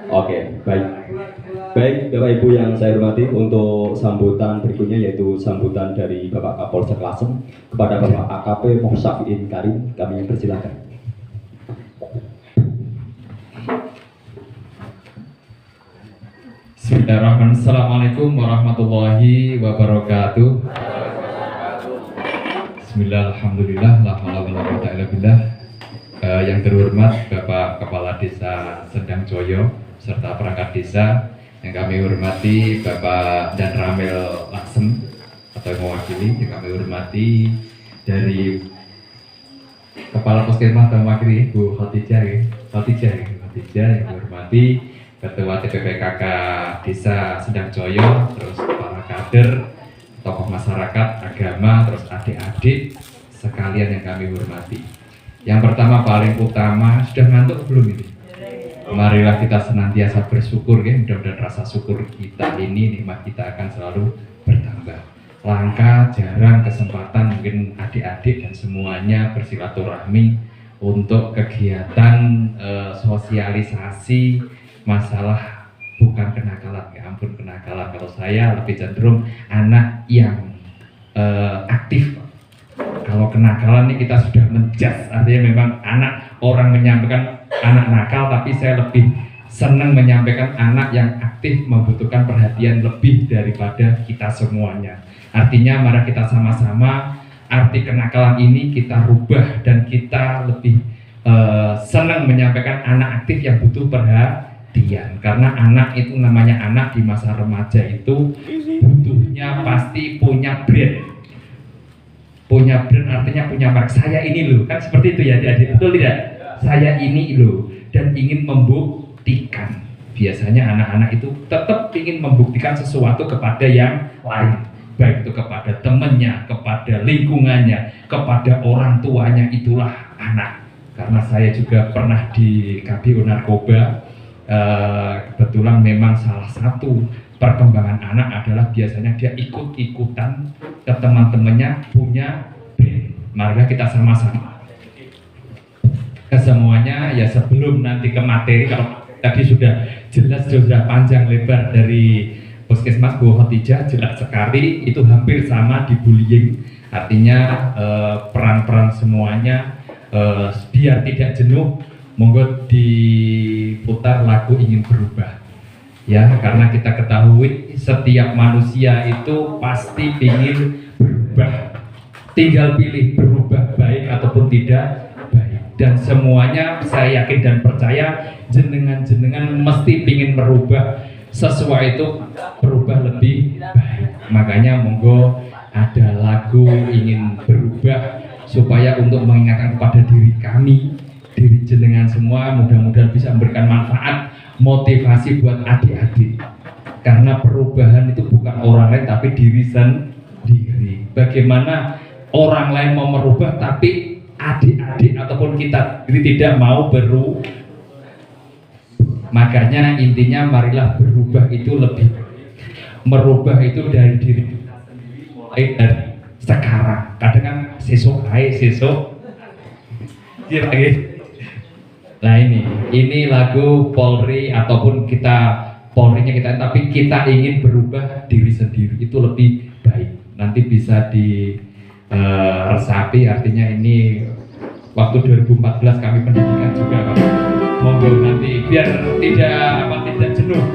Oke, baik. Baik, Bapak Ibu yang saya hormati, untuk sambutan berikutnya yaitu sambutan dari Bapak Kapolsek Lasem kepada Bapak AKP Mohsafiin Karim, kami persilakan. Bismillahirrahmanirrahim. Assalamualaikum warahmatullahi wabarakatuh. Bismillah, alhamdulillah, la haula wala quwwata illa billah. Yang terhormat Bapak Kepala Desa Sendang Joyo serta perangkat desa, yang kami hormati Bapak Dan Ramil Lasem atau yang mewakili, yang kami hormati dari Kepala Puskesmas dan mewakili Bu Khadijah yang hormati Ketua TPPKK Desa Sendang Joyo, terus para kader, tokoh masyarakat, agama, terus adik-adik sekalian yang kami hormati. Yang pertama paling utama, sudah ngantuk belum ini? Marilah kita senantiasa bersyukur ya, mudah-mudahan rasa syukur kita ini, nikmat kita akan selalu bertambah. Langka, jarang kesempatan mungkin adik-adik dan semuanya bersilaturahmi untuk kegiatan sosialisasi masalah bukan kenakalan, ya ampun kenakalan. Kalau saya lebih cenderung anak yang aktif. Kalau kenakalan ini kita sudah menjas, artinya memang anak, orang menyampaikan anak nakal, tapi saya lebih senang menyampaikan anak yang aktif, membutuhkan perhatian lebih daripada kita semuanya. Artinya mari kita sama-sama arti kenakalan ini kita rubah dan kita lebih senang menyampaikan anak aktif yang butuh perhatian. Karena anak itu namanya anak di masa remaja itu butuhnya pasti punya brand. Punya brand artinya punya merek, saya ini loh, kan seperti itu ya adik-adik, betul tidak? Saya ini loh, dan ingin membuktikan. Biasanya anak-anak itu tetap ingin membuktikan sesuatu kepada yang lain, baik itu kepada temannya, kepada lingkungannya, kepada orang tuanya. Itulah anak. Karena saya juga pernah di KBU Narkoba, kebetulan memang salah satu perkembangan anak adalah biasanya dia ikut-ikutan ke teman-temannya punya band. Mari kita sama-sama ke semuanya ya. Sebelum nanti ke materi, kalau tadi sudah jelas, sudah panjang lebar dari Puskesmas Bu Khadijah, jelas sekali itu hampir sama di bullying. Artinya peran-peran semuanya biar tidak jenuh, monggo diputar lagu Ingin Berubah. Ya, karena kita ketahui setiap manusia itu pasti ingin berubah. Tinggal pilih berubah baik ataupun tidak baik. Dan semuanya saya yakin dan percaya jenengan-jenengan mesti ingin merubah sesuai itu, berubah lebih baik. Makanya monggo ada lagu ingin berubah supaya untuk mengingatkan kepada diri kami, diri jenengan semua, mudah-mudahan bisa memberikan manfaat, motivasi buat adik-adik. Karena perubahan itu bukan orang lain tapi diri sendiri. Bagaimana orang lain mau merubah tapi adik-adik ataupun kita sendiri tidak mau berubah. Makanya intinya marilah berubah itu lebih, merubah itu dari diri kita sendiri, mulai dari sekarang. Kadang kan sesok lagi. Nah ini lagu Polri ataupun Polrinya kita, tapi kita ingin berubah diri sendiri itu lebih baik. Nanti bisa diresapi, artinya ini waktu 2014 kami pendidikan juga, Pak. Monggo nanti biar tidak jenuh.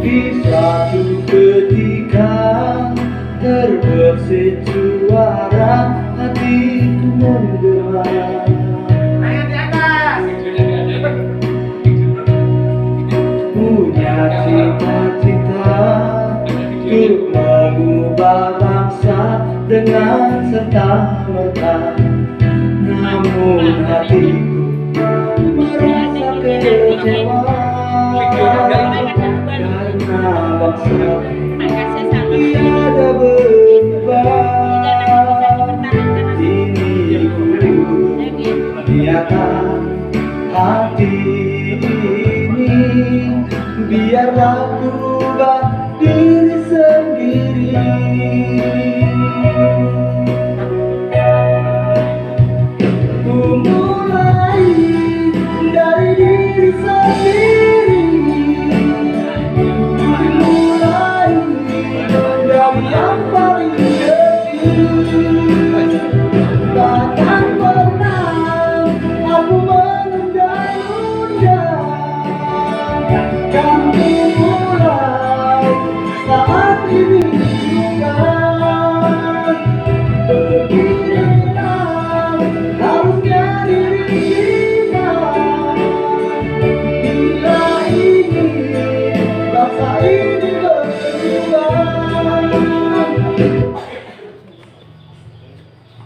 Di suatu ketika terbesit suara hatiku menggema. Ayo di atas. Punya cita-cita untuk mengubah bangsa dengan serta-merta. Namun hatiku merasa kecewa karena bangsa tiada berubah. Ini ku biarkan hati ini, biarlah ku ubah diri sendiri. Ku mulai dari diri sendiri, mulai dari yang paling kecil. Takkan pernah aku menunda-nunda, kan mulai saat ini juga. Beginilah harusnya diri kita, bila ingin bangsa ini berubah.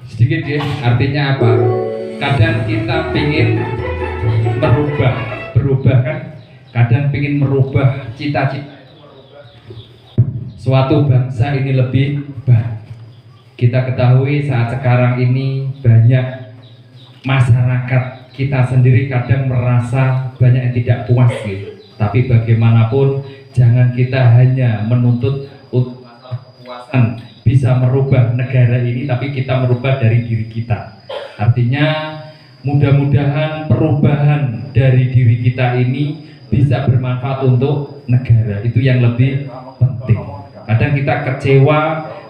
Sedikit ya, artinya apa? Kadang kita ingin berubah kan? Kadang ingin merubah cita-cita suatu bangsa ini lebih baik. Kita ketahui saat sekarang ini banyak masyarakat kita sendiri kadang merasa banyak yang tidak puas gitu. Tapi bagaimanapun jangan kita hanya menuntut untuk kepuasan bisa merubah negara ini, tapi kita merubah dari diri kita. Artinya mudah-mudahan perubahan dari diri kita ini bisa bermanfaat untuk negara. Itu yang lebih penting. Kadang kita kecewa,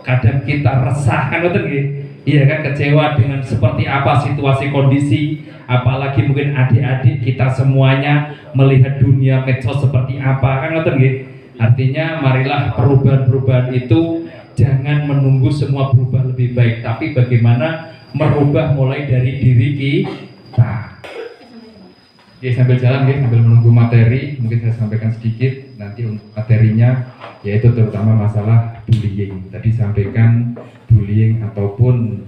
kadang kita resah, kan betul nggih? Iya kan, kecewa dengan seperti apa situasi kondisi, apalagi mungkin adik-adik kita semuanya melihat dunia medsos seperti apa, kan betul nggih? Artinya marilah perubahan-perubahan itu jangan menunggu semua berubah lebih baik, tapi bagaimana merubah mulai dari diri kita. Oke, sambil jalan ya, sambil menunggu materi, mungkin saya sampaikan sedikit nanti untuk materinya, yaitu terutama masalah bullying. Tadi sampaikan bullying ataupun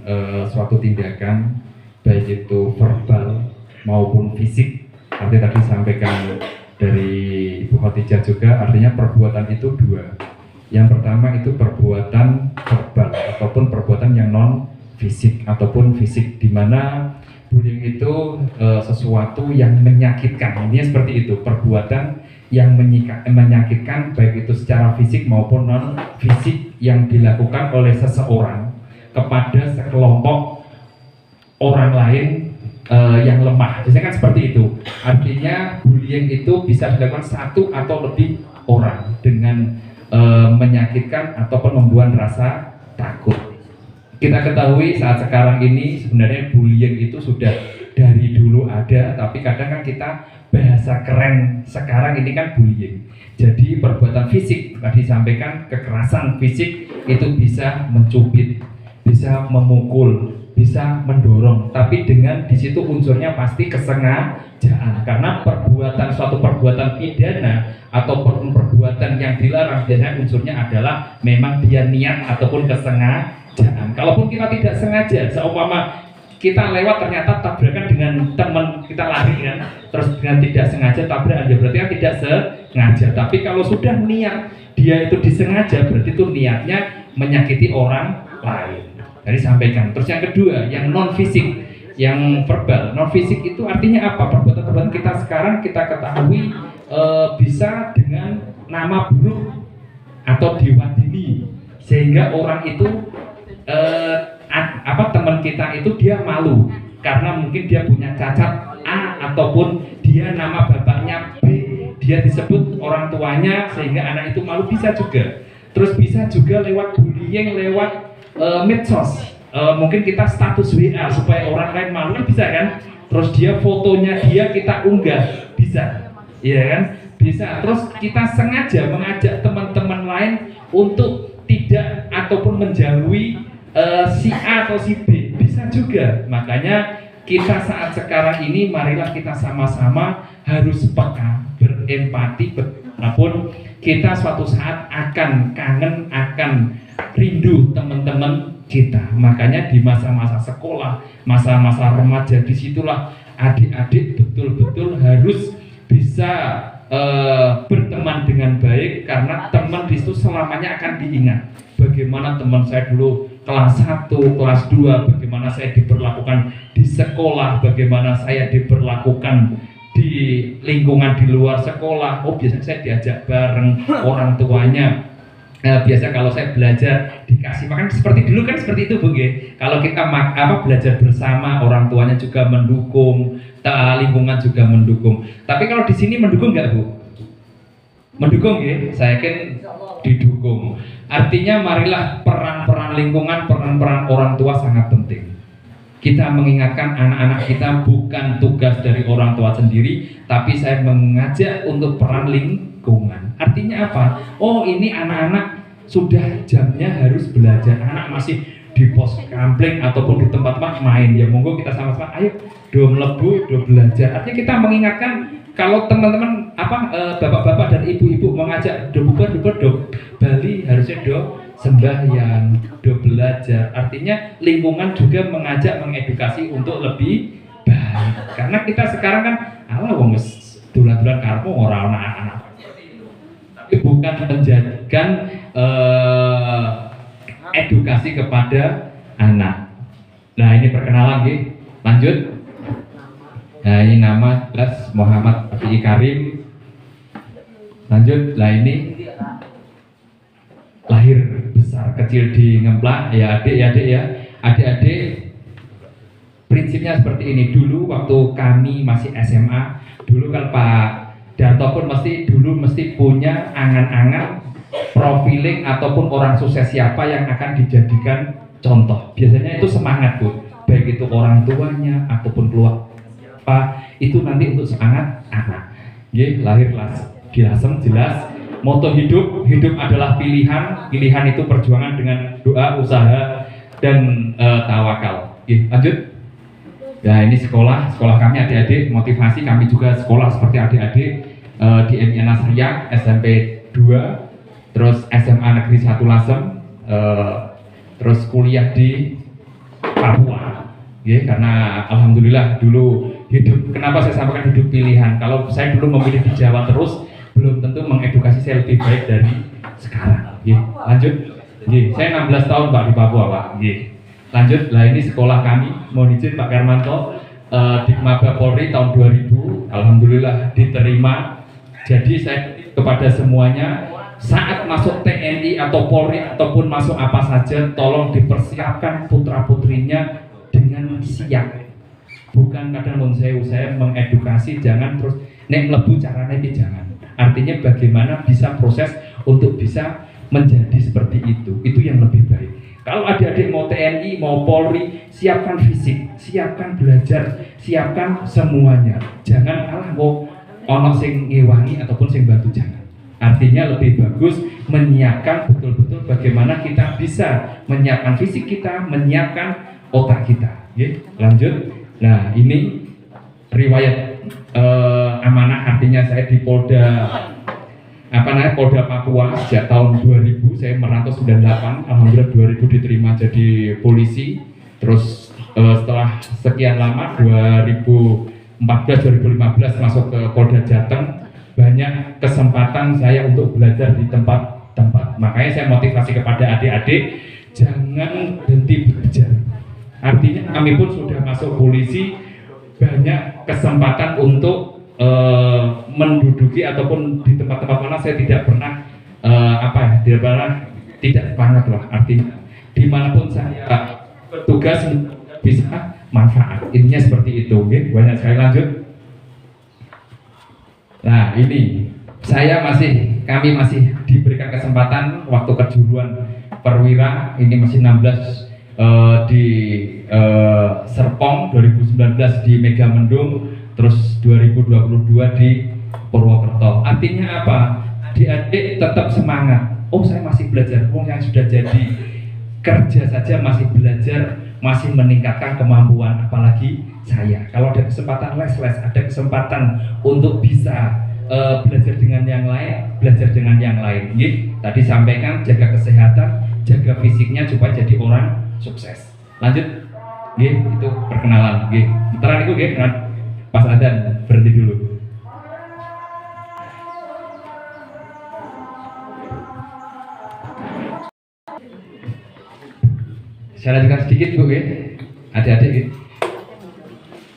suatu tindakan baik itu verbal maupun fisik. Artinya tadi sampaikan dari Ibu Khotijah juga, artinya perbuatan itu dua. Yang pertama itu perbuatan verbal ataupun perbuatan yang non fisik ataupun fisik, di mana bullying itu sesuatu yang menyakitkan. Ini seperti itu, perbuatan yang menyakitkan baik itu secara fisik maupun non fisik yang dilakukan oleh seseorang kepada sekelompok orang lain yang lemah. Biasanya kan seperti itu. Artinya bullying itu bisa dilakukan satu atau lebih orang dengan menyakitkan ataupun membuat rasa takut. Kita ketahui saat sekarang ini sebenarnya bullying itu sudah dari dulu ada, tapi kadang kan kita bahasa keren sekarang ini kan bullying. Jadi perbuatan fisik tadi disampaikan, kekerasan fisik itu bisa mencubit, bisa memukul, bisa mendorong, tapi dengan di situ unsurnya pasti kesengajaan, karena suatu perbuatan pidana ataupun perbuatan yang dilarang biasanya unsurnya adalah memang dia niat ataupun kesengajaan. Kalaupun kita tidak sengaja, seumpama kita lewat ternyata tabrakan dengan teman kita lari kan, terus dengan tidak sengaja tabrakan, ya berarti kan tidak sengaja. Tapi kalau sudah niat dia itu disengaja, berarti itu niatnya menyakiti orang lain. Jadi sampaikan. Terus yang kedua, yang non fisik, yang verbal. Non fisik itu artinya apa? Perbuatan-perbuatan kita sekarang kita ketahui bisa dengan nama buruk atau diwadili, sehingga orang itu teman kita itu dia malu karena mungkin dia punya cacat A ataupun dia nama bapaknya B, dia disebut orang tuanya sehingga anak itu malu, bisa juga. Terus bisa juga lewat bullying, lewat medsos, mungkin kita status WA supaya orang lain malu, kan bisa kan? Terus dia fotonya dia kita unggah, bisa, iya kan? Bisa. Terus kita sengaja mengajak teman-teman lain untuk tidak ataupun menjauhi si A atau si B, bisa juga. Makanya kita saat sekarang ini marilah kita sama-sama harus peka, berempati, walaupun kita suatu saat akan kangen, akan rindu teman-teman kita. Makanya di masa-masa sekolah, masa-masa remaja, disitulah adik-adik betul-betul harus bisa berteman dengan baik, karena teman di situ selamanya akan diingat. Bagaimana teman saya dulu kelas 1, kelas 2, bagaimana saya diperlakukan di sekolah, bagaimana saya diperlakukan di lingkungan di luar sekolah. Oh, biasanya saya diajak bareng orang tuanya. Biasa kalau saya belajar dikasih makan seperti dulu kan, seperti itu Bu G. Kalau kita belajar bersama, orang tuanya juga mendukung, lingkungan juga mendukung. Tapi kalau di sini mendukung nggak Bu? Mendukung ya, saya yakin didukung. Artinya marilah peran-peran lingkungan, peran-peran orang tua sangat penting. Kita mengingatkan anak-anak kita bukan tugas dari orang tua sendiri, tapi saya mengajak untuk peran lingkungan. Artinya apa? Oh, ini anak-anak sudah jamnya harus belajar. Anak masih di pos kampling ataupun di tempat-tempat main, ya monggo kita sama-sama ayo do mlebu, do belajar. Artinya kita mengingatkan kalau teman-teman bapak-bapak dan ibu-ibu mengajak do bubar do Bali, harusnya do sembahyang, do belajar. Artinya lingkungan juga mengajak, mengedukasi untuk lebih baik. Karena kita sekarang kan ala wong wis dulan-dulan karepmu ora ana anak. Tapi bukan menjadikan edukasi kepada anak. Nah, ini perkenalan nggih. Lanjut. Nah, ini nama jelas Muhammad Afi'i Karim. Lanjut. Lah ini lahir besar kecil di Ngemplak ya adik-adik ya. Adik-adik prinsipnya seperti ini. Dulu waktu kami masih SMA, dulu kan Pak Darto pun mesti punya angan-angan profiling ataupun orang sukses siapa yang akan dijadikan contoh. Biasanya itu semangat Bu, baik itu orang tuanya ataupun keluarga, itu nanti untuk semangat anak. Lahir di Lasem jelas moto hidup adalah pilihan itu perjuangan dengan doa, usaha dan tawakal. Lanjut. Nah, ini sekolah kami adik-adik, motivasi kami juga sekolah seperti adik-adik di MI Nasriyah SMP 2, terus SMA Negeri 1 Lasem, terus kuliah di Papua. Karena alhamdulillah dulu hidup, kenapa saya sampaikan hidup pilihan? Kalau saya dulu memilih di Jawa terus, belum tentu mengedukasi saya lebih baik dari sekarang. Lanjut. Saya 16 tahun Pak di Papua Pak. Lanjut. Lah ini sekolah kami, mohon izin Pak Karmanto, di Maba Polri tahun 2000, alhamdulillah diterima. Jadi saya kepada semuanya, saat masuk TNI atau Polri ataupun masuk apa saja, tolong dipersiapkan putra-putrinya dengan siap. Bukan kadang saya mengedukasi, jangan terus nek mlebu caranya ini jangan. Artinya bagaimana bisa proses untuk bisa menjadi seperti itu yang lebih baik. Kalau adik-adik mau TNI, mau Polri, siapkan fisik, siapkan belajar, siapkan semuanya. Jangan kalah mau ono sing ngewangi ataupun sing bantu, jangan. Artinya lebih bagus menyiapkan betul-betul bagaimana kita bisa menyiapkan fisik kita, menyiapkan otak kita. Oke, lanjut. Nah, ini riwayat amanah, artinya saya di Polda Papua sejak tahun 2000. Saya merantau 98, alhamdulillah 2000 diterima jadi polisi. Terus setelah sekian lama 2014-2015 masuk ke Polda Jateng. Banyak kesempatan saya untuk belajar di tempat-tempat. Makanya saya motivasi kepada adik-adik, jangan berhenti belajar. Artinya kami pun sudah masuk polisi, banyak kesempatan untuk menduduki ataupun di tempat-tempat mana saya tidak pernah tidak semangat lah. Artinya dimanapun saya bertugas bisa manfaat. Intinya seperti itu. Okay? Banyak sekali. Lanjut. Nah, ini kami masih diberikan kesempatan waktu kejuruan perwira, ini masih 16 di Serpong, 2019 di Megamendung, terus 2022 di Purwokerto. Artinya apa? Adik-adik tetap semangat. Oh, saya masih belajar. Oh, yang sudah jadi kerja saja masih belajar, masih meningkatkan kemampuan, apalagi saya. Kalau ada kesempatan les-les, ada kesempatan untuk bisa belajar dengan yang lain, belajar dengan yang lain. Tadi sampaikan jaga kesehatan, jaga fisiknya supaya jadi orang sukses. Lanjut. Itu perkenalan. Bentar itu pas adzan berhenti dulu. Saya lanjutkan sedikit Bu, adik-adik.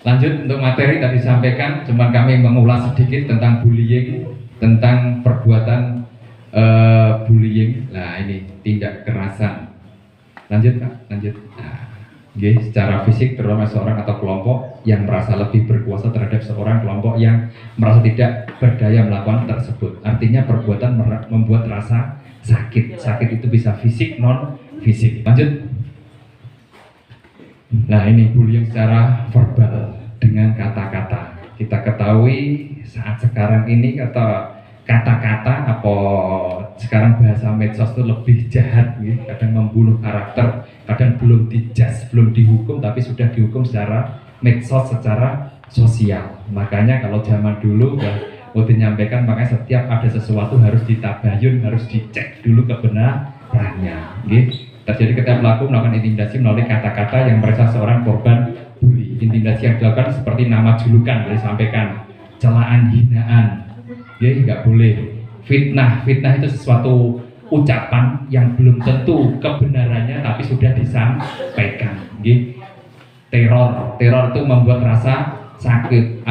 Lanjut untuk materi tadi sampaikan, cuman kami mengulas sedikit tentang bullying, tentang perbuatan bullying. Nah, ini tindak kekerasan. Lanjut Kak, lanjut. Nah, secara fisik terutama seorang atau kelompok yang merasa lebih berkuasa terhadap seorang kelompok yang merasa tidak berdaya melakukan tersebut. Artinya perbuatan membuat rasa sakit. Sakit itu bisa fisik, non fisik. Lanjut. Nah, ini bullying secara verbal dengan kata-kata. Kita ketahui saat sekarang ini kata-kata apa sekarang bahasa medsos itu lebih jahat, kadang membunuh karakter, kadang belum dijudge, belum dihukum, tapi sudah dihukum secara medsos, secara sosial. Makanya kalau zaman dulu waktu menyampaikan, makanya setiap ada sesuatu harus ditabayun, harus dicek dulu kebenarannya. Terjadi ketika pelaku melakukan intimidasi melalui kata-kata yang merasa seorang korban bully. Intimidasi yang dilakukan seperti nama julukan, disampaikan, celaan, hinaan, nggak boleh. Fitnah itu sesuatu ucapan yang belum tentu kebenarannya tapi sudah disampaikan. Teror itu membuat rasa sakit,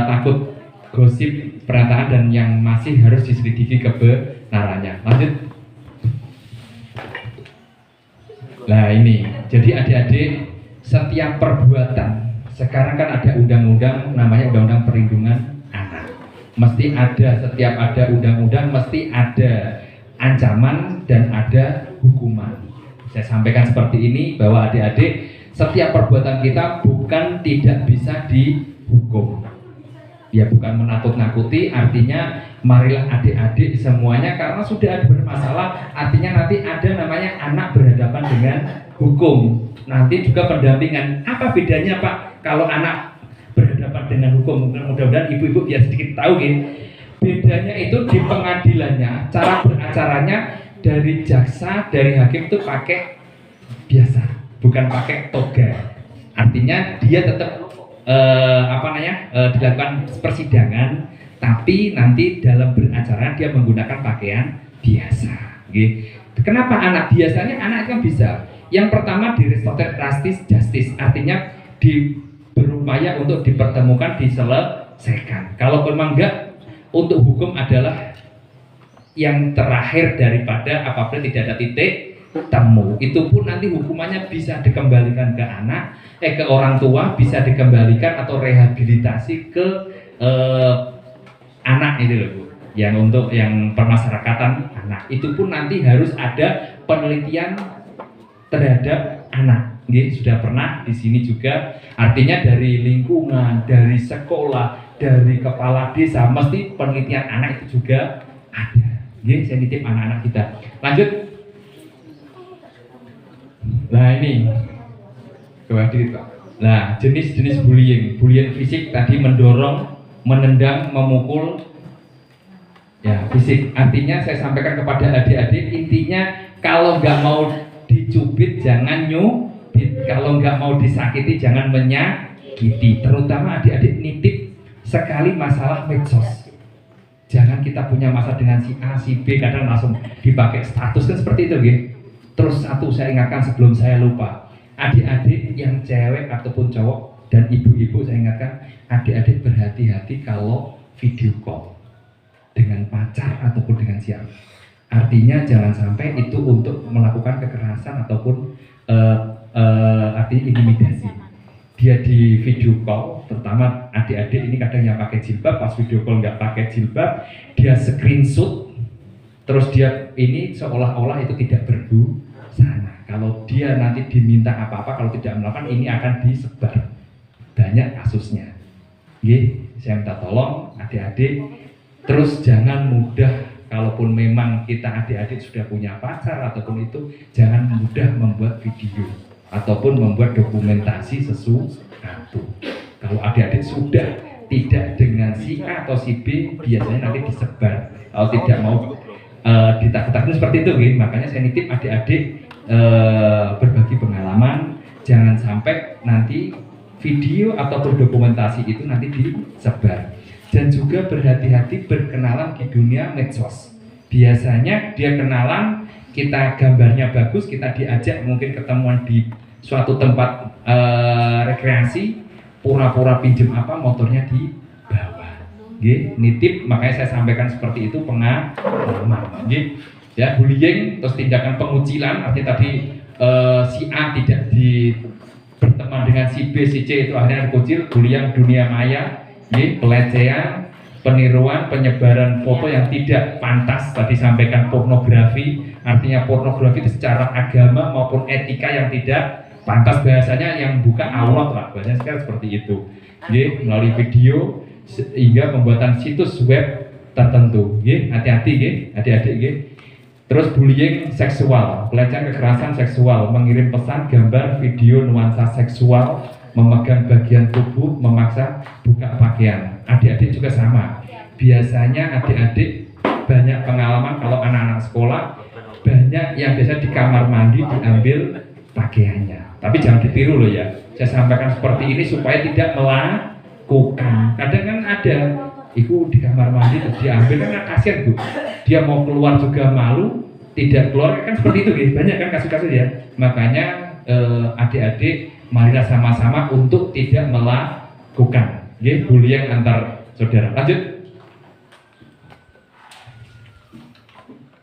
takut, gosip, pernyataan dan yang masih harus diselidiki kebenarannya. Lanjut. Nah, ini, jadi adik-adik, setiap perbuatan, sekarang kan ada undang-undang namanya Undang-Undang Perlindungan Anak. Mesti ada, setiap ada undang-undang mesti ada ancaman dan ada hukuman. Saya sampaikan seperti ini bahwa adik-adik, setiap perbuatan kita bukan tidak bisa dihukum. Ya, bukan menakut-nakuti, artinya marilah adik-adik semuanya karena sudah ada bermasalah, artinya nanti ada namanya anak berhadapan dengan hukum. Nanti juga pendampingan. Apa bedanya Pak kalau anak berhadapan dengan hukum? Mudah-mudahan ibu-ibu biar sedikit tahu bedanya itu di pengadilannya, cara beracaranya dari jaksa, dari hakim itu pakai biasa, bukan pakai toga. Artinya dia tetap dilakukan persidangan, tapi nanti dalam beracara dia menggunakan pakaian biasa. Kenapa anak? Biasanya anak kan bisa. Yang pertama di restoratif justice, artinya berupaya untuk dipertemukan, diselesaikan. Kalau memang enggak, untuk hukum adalah yang terakhir daripada apabila tidak ada titik temu. Itu pun nanti hukumannya bisa dikembalikan ke anak, ke orang tua, bisa dikembalikan atau rehabilitasi ke anak itu loh Bu. yang untuk yang permasyarakatan anak. Itu pun nanti harus ada penelitian terhadap anak. Sudah pernah di sini juga, artinya dari lingkungan, dari sekolah, dari kepala desa, mesti penelitian anak itu juga ada. Saya nitip anak-anak kita. Lanjut. Nah ini, nah jenis-jenis bullying fisik tadi mendorong, menendang, memukul, ya fisik. Artinya saya sampaikan kepada adik-adik, intinya kalau nggak mau dicubit jangan nyubit, kalau nggak mau disakiti jangan menyakiti. Terutama adik-adik nitip sekali masalah medsos. Jangan kita punya masalah dengan si A, si B, kadang langsung dipakai status kan seperti itu gitu. Terus satu saya ingatkan sebelum saya lupa, adik-adik yang cewek ataupun cowok dan ibu-ibu saya ingatkan, adik-adik berhati-hati kalau video call dengan pacar ataupun dengan siapa. Artinya jangan sampai itu untuk melakukan kekerasan ataupun artinya intimidasi. Dia di video call, terutama adik-adik ini kadang yang pakai jilbab, pas video call nggak pakai jilbab, dia screenshot, terus dia ini seolah-olah itu tidak berbusana. Kalau dia nanti diminta apa-apa, kalau tidak melakukan, ini akan disebar. Banyak kasusnya. Saya minta tolong adik-adik, terus jangan mudah, kalaupun memang kita adik-adik sudah punya pacar ataupun itu, jangan mudah membuat video ataupun membuat dokumentasi sesuatu. Kalau adik-adik sudah tidak dengan si A atau si B, biasanya nanti disebar. Kalau tidak mau ditakut-takut seperti itu, makanya saya nitip adik-adik berbagi pengalaman, jangan sampai nanti video ataupun dokumentasi itu nanti disebar. Dan juga berhati-hati berkenalan di dunia medsos. Biasanya dia kenalan, kita gambarnya bagus, kita diajak mungkin ketemuan di suatu tempat rekreasi, pura-pura pinjem apa, motornya dibawa. Nitip, makanya saya sampaikan seperti itu pengalaman. Ya, bullying, terus tindakan pengucilan, artinya tadi si A tidak berteman dengan si B, si C, itu akhirnya dikucil. Bullying dunia maya, pelecehan, peniruan, penyebaran foto yang tidak pantas, tadi sampaikan pornografi, artinya pornografi itu secara agama maupun etika yang tidak pantas, bahasanya yang buka aurat lah, bahasanya sekarang seperti itu. Melalui video hingga pembuatan situs web tertentu. Hati-hati adik-adik. Terus bullying seksual, pelecehan kekerasan seksual, mengirim pesan, gambar, video, nuansa seksual, memegang bagian tubuh, memaksa buka pakaian. Adik-adik juga sama. Biasanya adik-adik banyak pengalaman kalau anak-anak sekolah, banyak yang biasa di kamar mandi diambil pakaiannya. Tapi jangan ditiru loh ya. Saya sampaikan seperti ini supaya tidak melakukan. Kadang kan ada, itu di kamar mandi terus diambil, kan kasihan Bu. Dia mau keluar juga malu, tidak keluar, kan seperti itu gitu. Banyak kan kasus-kasus ya. Makanya adik-adik marilah sama-sama untuk tidak melakukan bullying antar saudara. Lanjut.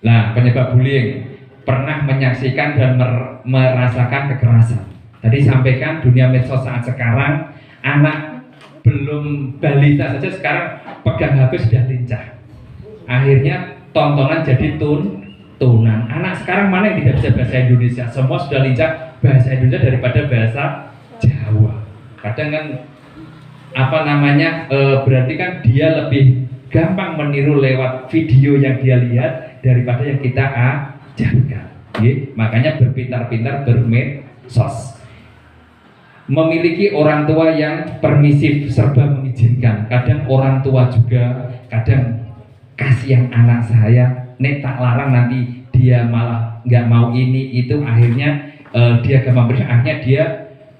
Nah, penyebab bullying, pernah menyaksikan dan merasakan kekerasan. Tadi sampaikan dunia medsos saat sekarang, anak belum balita saja sekarang pegang HP sudah lincah. Akhirnya tontonan jadi tunan. Anak sekarang mana yang tidak bisa bahasa Indonesia? Semua sudah lincah bahasa Indonesia daripada bahasa Jawa. Kadang kan berarti kan dia lebih gampang meniru lewat video yang dia lihat daripada yang kita ajarkan. Makanya berpintar-pintar bermedsos. Memiliki orang tua yang permisif, serba mengizinkan. Kadang orang tua juga kadang kasihan anak saya, nek tak larang nanti dia malah nggak mau ini itu, akhirnya dia gampang beri, akhirnya dia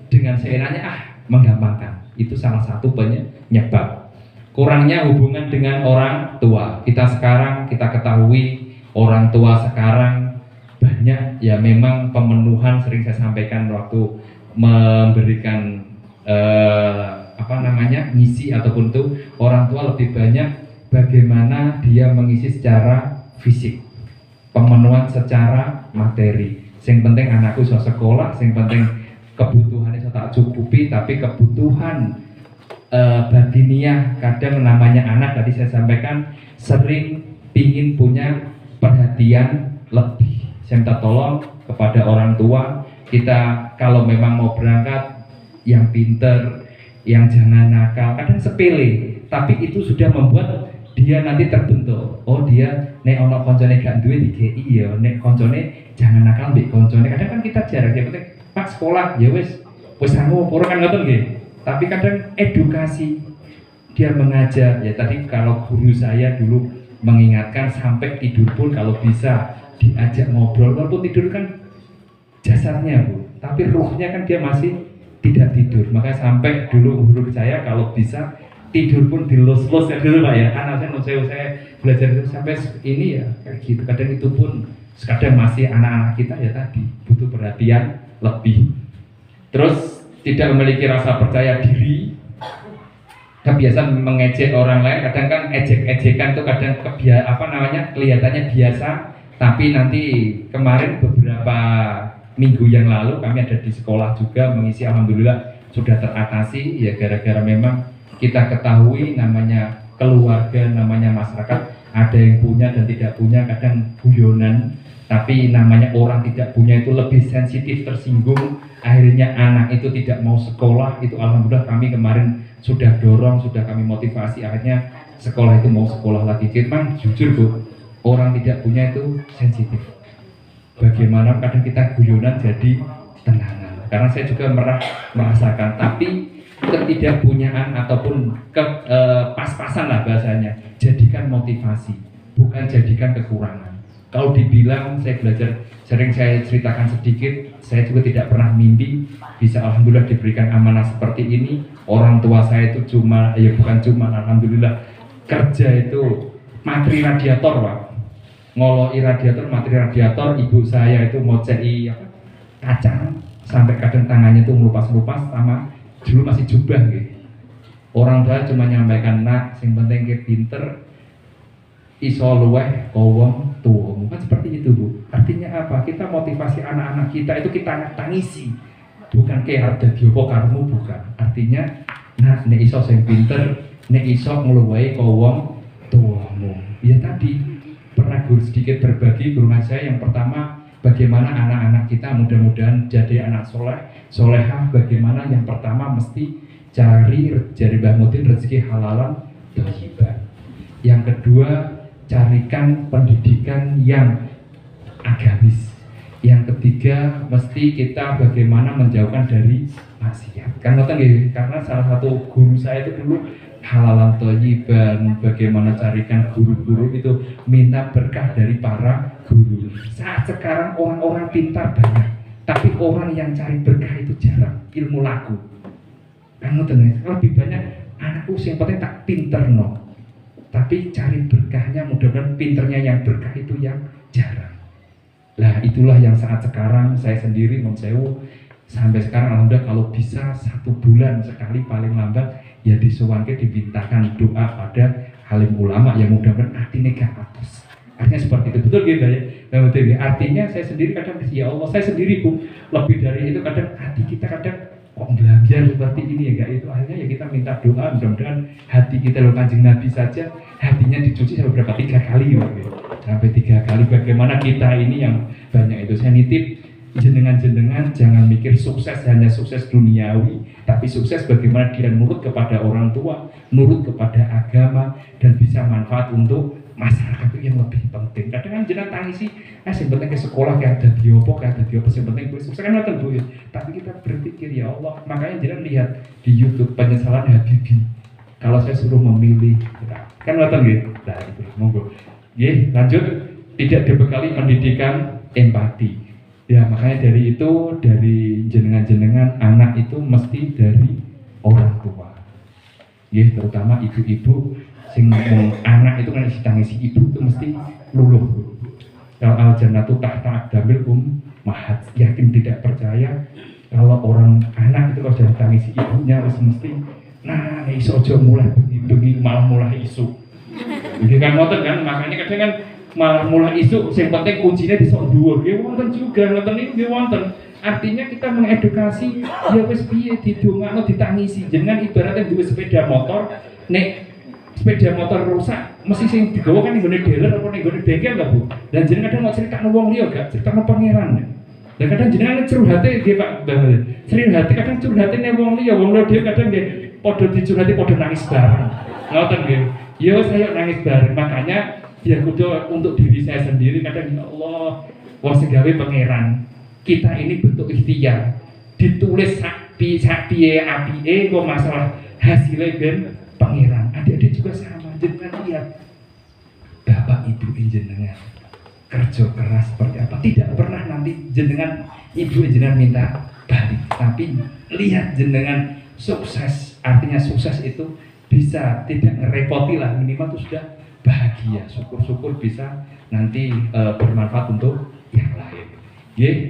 dengan seenaknya menggampangkan. Itu salah satu penyebab kurangnya hubungan dengan orang tua. Kita sekarang kita ketahui orang tua sekarang banyak ya, memang pemenuhan sering saya sampaikan waktu memberikan ngisi ataupun tuh, orang tua lebih banyak bagaimana dia mengisi secara fisik, pemenuhan secara materi. Yang penting anakku bisa sekolah, yang penting kebutuhannya saya tak cukupi, tapi kebutuhan batiniah. Kadang namanya anak tadi saya sampaikan sering pingin punya perhatian lebih. Saya minta tolong kepada orang tua kita kalau memang mau berangkat yang pinter, yang jangan nakal, kadang sepele, tapi itu sudah membuat dia nanti terbentuk. Oh dia nek ono koncone gak duwe dikei ya, nek koncone jangan nakal mbek koncone. Kadang kan kita jarang, yang penting pas sekolah ya wis anu pura kan ngoten nggih. Tapi kadang edukasi dia mengajar ya tadi kalau guru saya dulu mengingatkan sampai tidur pun kalau bisa diajak ngobrol, walaupun tidur kan jasadnya Bu, tapi ruhnya kan dia masih tidak tidur. Maka sampai dulu guru saya kalau bisa tidur pun dilus-lus ya dulu Pak ya. Anak saya belajar itu sampai ini ya kayak gitu. Kadang itu pun kadang masih anak-anak kita ya tadi butuh perhatian lebih. Terus tidak memiliki rasa percaya diri, kebiasaan mengejek orang lain. Kadang kan ejek-ejekan itu kadang kelihatannya biasa, tapi nanti kemarin beberapa minggu yang lalu kami ada di sekolah juga mengisi, alhamdulillah sudah teratasi ya, gara-gara memang kita ketahui namanya keluarga, namanya masyarakat, ada yang punya dan tidak punya, kadang guyonan, tapi namanya orang tidak punya itu lebih sensitif, tersinggung, akhirnya anak itu tidak mau sekolah. Itu alhamdulillah kami kemarin sudah dorong, sudah kami motivasi, akhirnya sekolah itu mau sekolah lagi. Memang jujur Bu, orang tidak punya itu sensitif. Bagaimana kadang kita guyonan jadi tenangan, karena saya juga merasakan. Tapi ketidakpunyaan ataupun pas-pasan lah bahasanya, jadikan motivasi, bukan jadikan kekurangan. Kalau dibilang saya belajar, sering saya ceritakan sedikit, saya juga tidak pernah mimpi bisa alhamdulillah diberikan amanah seperti ini. Orang tua saya itu bukan cuma alhamdulillah kerja itu materi radiator Pak, ngoloi radiator, materi radiator. Ibu saya itu ngocei kacang sampai kadang tangannya itu ngelupas-ngelupas, sama dulu masih jubah gitu. Orang tua cuma nyampaikan, nak yang penting ke pinter, iso luweh kowong tuh, kan seperti itu Bu. Artinya apa? Kita motivasi anak-anak kita itu kita tangisi, bukan kayak ada diopo karmu, bukan. Artinya nah nek iso sing pinter, nek iso ngeluwehi kowong tuamu. Ya tadi pernah guru sedikit berbagi guru saya yang pertama, bagaimana anak-anak kita mudah-mudahan jadi anak solehah. Bagaimana yang pertama mesti cari Mbah Mutin rezeki halalan thayyiban. Yang kedua carikan pendidikan yang agamis. Yang ketiga mesti kita bagaimana menjauhkan dari maksiat. Karena salah satu guru saya itu dulu halalan thayyiban, bagaimana carikan guru-guru itu minta berkah dari para guru. Saat sekarang orang-orang pintar banyak, tapi orang yang cari berkah itu jarang, ilmu laku. Kan lebih banyak anakku yang penting tak pinter no, tapi cari berkahnya, mudah-mudahan pinternya yang berkah itu yang jarang. Lah itulah yang saat sekarang saya sendiri Monsewu sampai sekarang alhamdulillah kalau bisa 1 bulan sekali paling lambat ya disuwanke dibintakan doa pada alim ulama yang mudah-mudahan artinya ke atas. Artinya seperti itu, betul gitu ya. Artinya saya sendiri kadang ya Allah, saya sendiri Bu, lebih dari itu kadang hati kita kadang kok belajar seperti ini ya enggak itu. Akhirnya ya kita minta doa, mudah-mudahan hati kita loh Kanjeng Nabi saja hatinya dicuci sampai berapa 3 kali gitu. Sampai 3 kali. Bagaimana kita ini yang banyak itu. Saya nitip jenengan-jenengan jangan mikir sukses hanya sukses duniawi, tapi sukses bagaimana dia nurut kepada orang tua, nurut kepada agama, dan bisa manfaat untuk masyarakat. Itu yang lebih penting. Kadang kan jenengan tangisi, yang penting ke sekolah kayak ada diopo, yang penting gue sukses kan nonton Bu. Tapi kita berpikir ya Allah, makanya jenengan lihat di YouTube penyesalan Habibie. Kalau saya suruh memilih, kan nonton gitu. Nah itu monggo. Lanjut, tidak dibekali pendidikan empati. Ya makanya dari itu, dari jenengan-jenengan anak itu mesti dari orang tua. Terutama ibu-ibu sing anak itu kan ditangisi ibu itu mesti luluh. Kalau al-jannatu tahta aqdamil mahat, yakin tidak percaya kalau orang anak itu kalau sudah ditangisi ibunya mesti nah iso aja mulai bengi malah mulai isu. Jadi kan ngoten kan, makanya kadang kan malah mulai isu, yang penting kuncinya di sok dhuwur. Nggih wonten juga, ngoten niku nggih wonten. Artinya kita mengedukasi ya wis piye didongakno ditangisi. Jenengan ibaratnya duwe sepeda motor, nek sepeda motor rusak mesti sing digawa kan nggone dealer apa nggone bengkel lho Bu. Dan jenengan kadang mau critakno wong liya gak critakno pangeran. Dan kadang jenengan curhate nggih Pak Mbah. Sering hati kadang curhate ning wong liya dhewe kadang nggih padha dicurhati padha nangis bareng. Ngoten nggih. Ya saya nangis bareng. Makanya ya kudu untuk diri saya sendiri kadang ya Allah, wong sing gawe pangeran. Kita ini bentuk ikhtiar. Ditulis sak piye apike kok masalah hasilnya ben pangeran. Adik-adik juga sama, jenengan lihat bapak ibu jenengan kerja keras seperti apa, tidak pernah nanti jenengan ibu jenengan minta balik, tapi lihat jenengan sukses. Artinya sukses itu bisa tidak ngerepoti lah, minimal itu sudah bahagia, syukur-syukur bisa nanti bermanfaat untuk yang lain.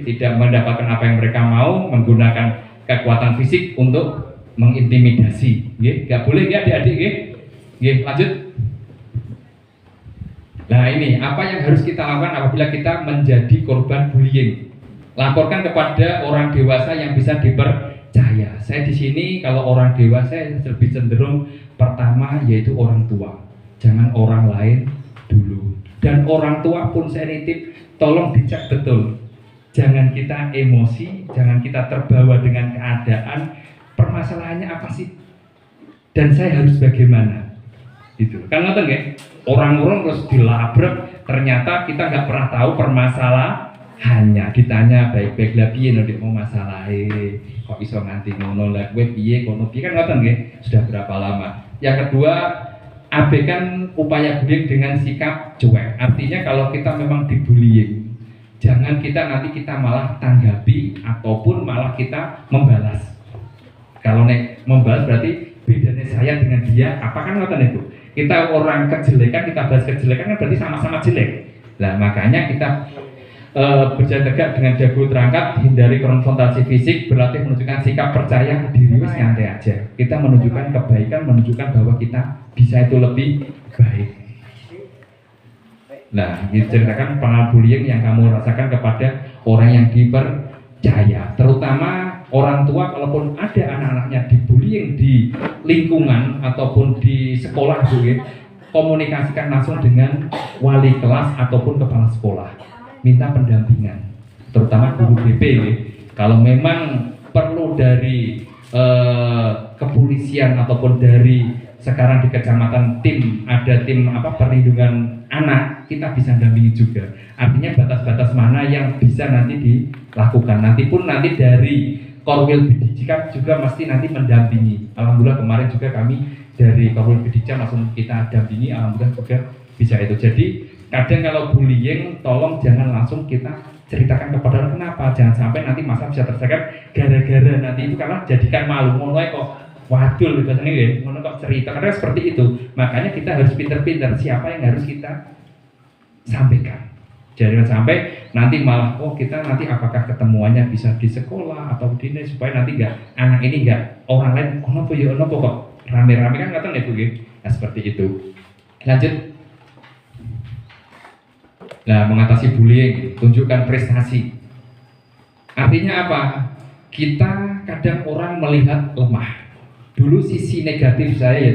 Tidak mendapatkan apa yang mereka mau, menggunakan kekuatan fisik untuk mengintimidasi, nggak boleh ya adik-adik, lanjut. Nah ini apa yang harus kita lakukan apabila kita menjadi korban bullying? Laporkan kepada orang dewasa yang bisa dipercaya. Saya di sini kalau orang dewasa lebih cenderung pertama yaitu orang tua, jangan orang lain dulu. Dan orang tua pun saya nitip, tolong dicek betul. Jangan kita emosi, jangan kita terbawa dengan keadaan. Permasalahannya apa sih? Dan saya harus bagaimana? Gitu. Kan ngerti nggak? Orang-orang terus dilabrak, ternyata kita nggak pernah tahu permasalahannya. Ditanya baik-baik lah, piye nek mau masalahe, kok iso nganti ngono lah, kowe piye kono piye, kan ngerti nggih? Sudah berapa lama? Yang kedua, abaikan upaya bullying dengan sikap cuek. Artinya kalau kita memang dibullying, jangan kita nanti kita malah tanggapi ataupun malah kita membalas. Kalau nek membalas berarti bedanya saya dengan dia, apa kan ngoten itu? Kita orang kejelekan, kita balas kejelekan kan berarti sama-sama jelek. Nah makanya kita berjalan tegak dengan dagu terangkat, hindari konfrontasi fisik, berlatih menunjukkan sikap percaya diri, wis nyantai aja. Kita menunjukkan kebaikan, menunjukkan bahwa kita bisa itu lebih baik. Nah, diceritakan pengalaman bullying yang kamu rasakan kepada orang yang dipercaya, terutama orang tua. Kalaupun ada anak-anaknya dibullying di lingkungan ataupun di sekolah juga, komunikasikan langsung dengan wali kelas ataupun kepala sekolah, minta pendampingan, terutama guru BP. Kalau memang perlu dari kepolisian ataupun dari sekarang di kecamatan ada tim perlindungan anak, kita bisa dampingi juga. Artinya batas-batas mana yang bisa nanti dilakukan. Nanti dari Korwil Bidijika juga mesti nanti mendampingi. Alhamdulillah kemarin juga kami dari Korwil Bidijika langsung kita dampingi, alhamdulillah juga bisa itu. Jadi kadang kalau bullying, tolong jangan langsung kita ceritakan kepada orang. Kenapa? Jangan sampai nanti masa bisa terselesaikan gara-gara nanti itu karena jadikan malu. Mulai kok wadul biasanya ya, ngono kok cerita, karena seperti itu. Makanya kita harus pinter-pinter siapa yang harus kita sampaikan. Jangan sampai nanti malah kita nanti apakah ketemuannya bisa di sekolah atau di ini, supaya nanti anak ini orang lain ono kok rame-rame kan ngeten itu gitu. Nah seperti itu. Lanjut. Nah, mengatasi bullying, tunjukkan prestasi. Artinya apa? Kita kadang orang melihat lemah. Dulu sisi negatif saya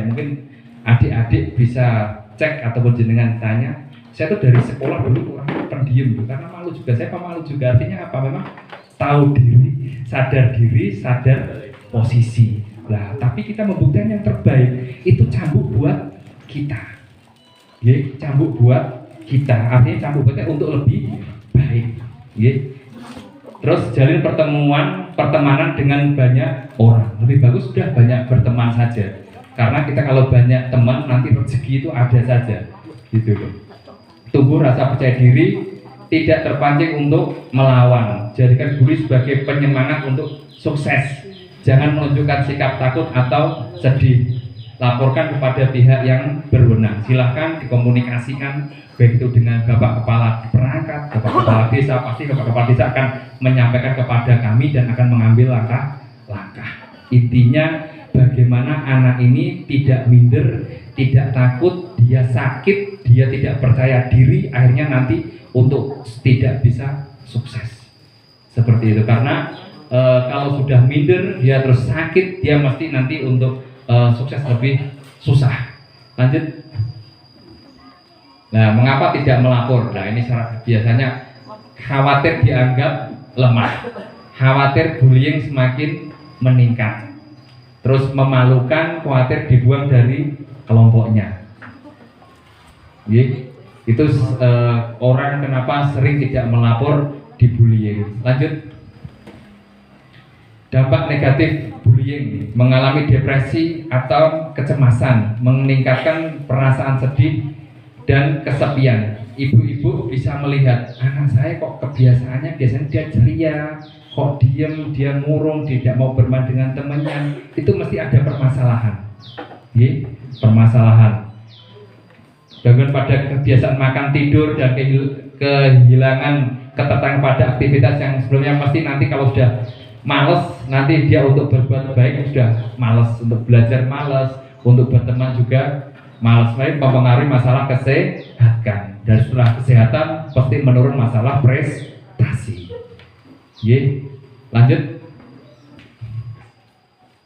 mungkin adik-adik bisa cek ataupun jenengan tanya, saya tuh dari sekolah dulu orang pendiam karena malu juga. Saya pemalu juga. Artinya apa? Memang tahu diri, sadar posisi. Nah, tapi kita membuktikan yang terbaik itu cambuk buat kita. Cambuk buat kita. Artinya cambuk buatnya untuk lebih baik. Terus jalin pertemanan dengan banyak orang. Lebih bagus sudah banyak berteman saja. Karena kita kalau banyak teman nanti rezeki itu ada saja. Gitu loh. Tumbuh rasa percaya diri, tidak terpancing untuk melawan. Jadikan bully sebagai penyemangat untuk sukses. Jangan menunjukkan sikap takut atau sedih. Laporkan kepada pihak yang berwenang. Silahkan dikomunikasikan, baik itu dengan Bapak Kepala Perangkat, Bapak Kepala Desa. Pasti Bapak Kepala Desa akan menyampaikan kepada kami dan akan mengambil langkah-langkah. Intinya bagaimana anak ini tidak minder, tidak takut, dia sakit, dia tidak percaya diri, akhirnya nanti untuk tidak bisa sukses. seperti itu. Karena kalau sudah minder dia terus sakit, dia mesti nanti untuk sukses lebih susah. Lanjut. Nah, mengapa tidak melapor? Nah, ini biasanya khawatir dianggap lemah, khawatir bullying semakin meningkat, terus memalukan, khawatir dibuang dari kelompoknya. Itu orang kenapa sering tidak melapor dibullying. Lanjut. Dampak negatif bullying, mengalami depresi atau kecemasan, meningkatkan perasaan sedih dan kesepian. Ibu-ibu bisa melihat anak saya kok kebiasaannya biasanya dia ceria, kok diem, dia murung, tidak mau bermain dengan temannya. Itu mesti ada permasalahan. Permasalahan. Dengan pada kebiasaan makan, tidur, dan kehilangan ketertarikan pada aktivitas yang sebelumnya, mesti nanti kalau sudah males, nanti dia untuk berbuat baik sudah males, untuk belajar males, untuk berteman juga males. Baik, mempengaruhi masalah kesehatan, dan setelah kesehatan pasti menurun masalah prestasi. Lanjut.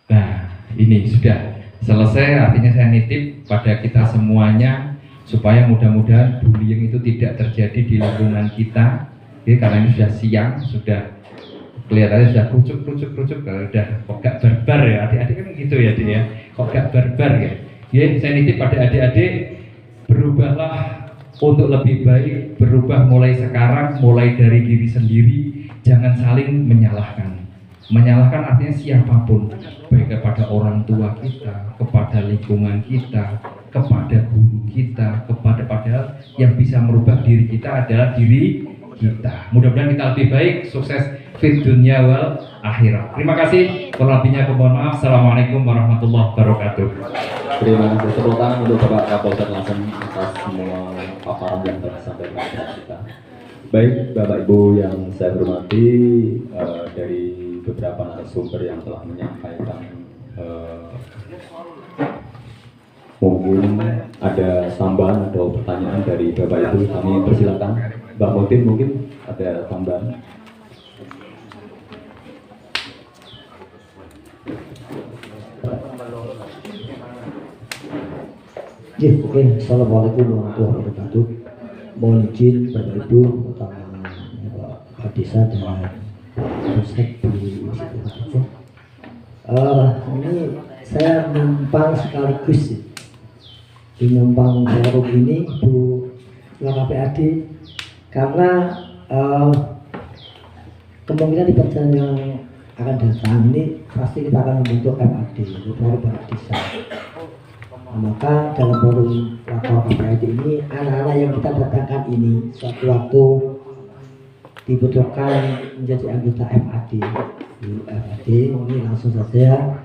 Nah, ini sudah selesai, artinya saya nitip pada kita semuanya supaya mudah-mudahan bullying itu tidak terjadi di lingkungan kita. Karena ini sudah siang, sudah kelihatannya sudah kerucuk, udah kok gak barbar ya, adik-adik kan gitu ya, dia kok gak barbar ya. Saya nitip pada adik-adik, berubahlah untuk lebih baik, berubah mulai sekarang, mulai dari diri sendiri, jangan saling menyalahkan. Menyalahkan artinya siapapun, baik kepada orang tua kita, kepada lingkungan kita, kepada guru kita, padahal yang bisa merubah diri kita adalah diri kita. Mudah-mudahan kita lebih baik, sukses fit dunia wal akhirah. Terima kasih, kurang lebihnya mohon maaf. Assalamualaikum warahmatullahi wabarakatuh. Terima kasih. Tepuk tangan untuk Bapak Kapolsek Lasem atas semua paparan yang telah disampaikan kepada kita. Baik, Bapak Ibu yang saya hormati, dari beberapa narasumber yang telah menyampaikan, mungkin ada tambahan atau pertanyaan dari Bapak Ibu, kami persilakan. Mbak Motin mungkin ada tambahan. Oke. Assalamualaikum warahmatullahi wabarakatuh. Mohon izin Bapak Ibu, terutama Pak Desa dan Polsek di situ. Ini saya numpang sekaligus di numpang forum ini Bu KPAD, karena kemungkinan di perjalanan yang akan datang ini pasti kita akan membentuk FAD, yaitu Forum Bapak Desa. Maka dalam forum lapor KPAD ini, anak-anak yang kita datangkan ini suatu waktu dibutuhkan menjadi anggota FAD. FAD ini langsung saja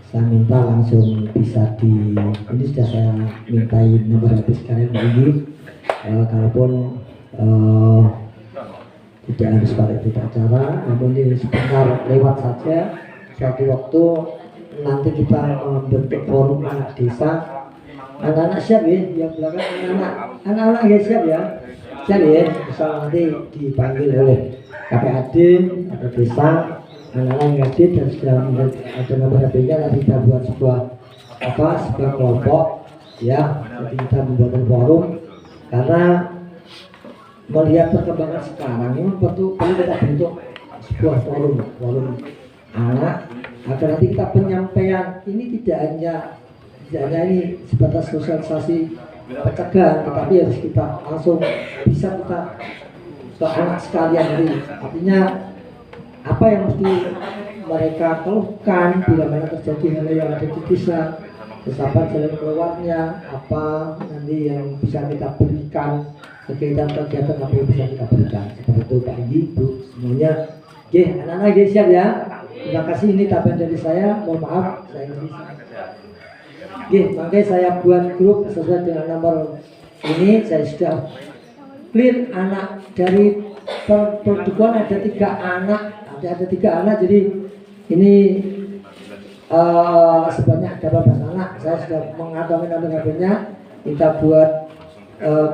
saya minta langsung bisa ini sudah saya mintai nomor HP sekalian ini. Kalaupun tidak harus pada itu acara, namun ini sebentar lewat saja. Suatu waktu nanti kita membentuk forum anak desa. Anak-anak siap ya, yang belakang anak-anak ya siap ya, misal nanti dipanggil oleh KPAD atau desa, anak-anak yang hadir dan sudah ada nomor HP-nya, nanti kita buat sebuah kelompok ya, nanti kita membuat forum. Karena melihat perkembangan sekarang ini perlu kita bentuk sebuah forum anak, agar nanti kita penyampaian ini tidak hanya ini sebatas sosialisasi pencegahan, tetapi harus kita langsung bisa kita ke anak sekalian ini. Artinya apa yang mesti mereka keluhkan bila mana terjadi hal yang ada di desa, kesabaran jalan keluarnya, apa nanti yang bisa kita berikan, kegiatan-kegiatan apa yang bisa kita berikan. Seperti itu Pak Ibu semuanya. Oke, anak-anak siap ya. Terima kasih, ini tabiat dari saya. Mohon maaf saya ini. Makanya saya buat grup sesuai dengan nomor ini. Saya sudah clear anak dari perdukuhan ada 3 anak, ada 3 anak. Jadi ini sebanyak ada 12 anak. Saya sudah mengantongi nomor HP-nya. Kita buat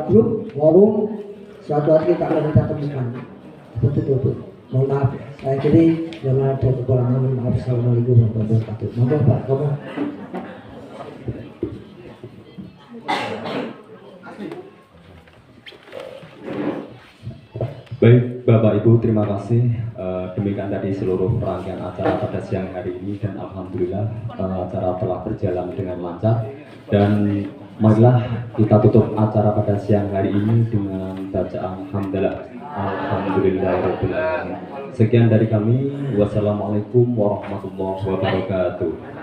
grup forum. Suatu hari kita akan kita temukan. Betul. Mohon maaf, saya kiri karena ada kekurangan. Mohon maaf. Assalamualaikum warahmatullahi wabarakatuh. Monggo Pak, kamu. Baik, Bapak Ibu, terima kasih. Demikian tadi seluruh rangkaian acara pada siang hari ini dan alhamdulillah acara telah berjalan dengan lancar. Dan marilah kita tutup acara pada siang hari ini dengan bacaan hamdalah. Alhamdulillahirabbil alamin. Sekian dari kami. Wassalamualaikum warahmatullahi wabarakatuh.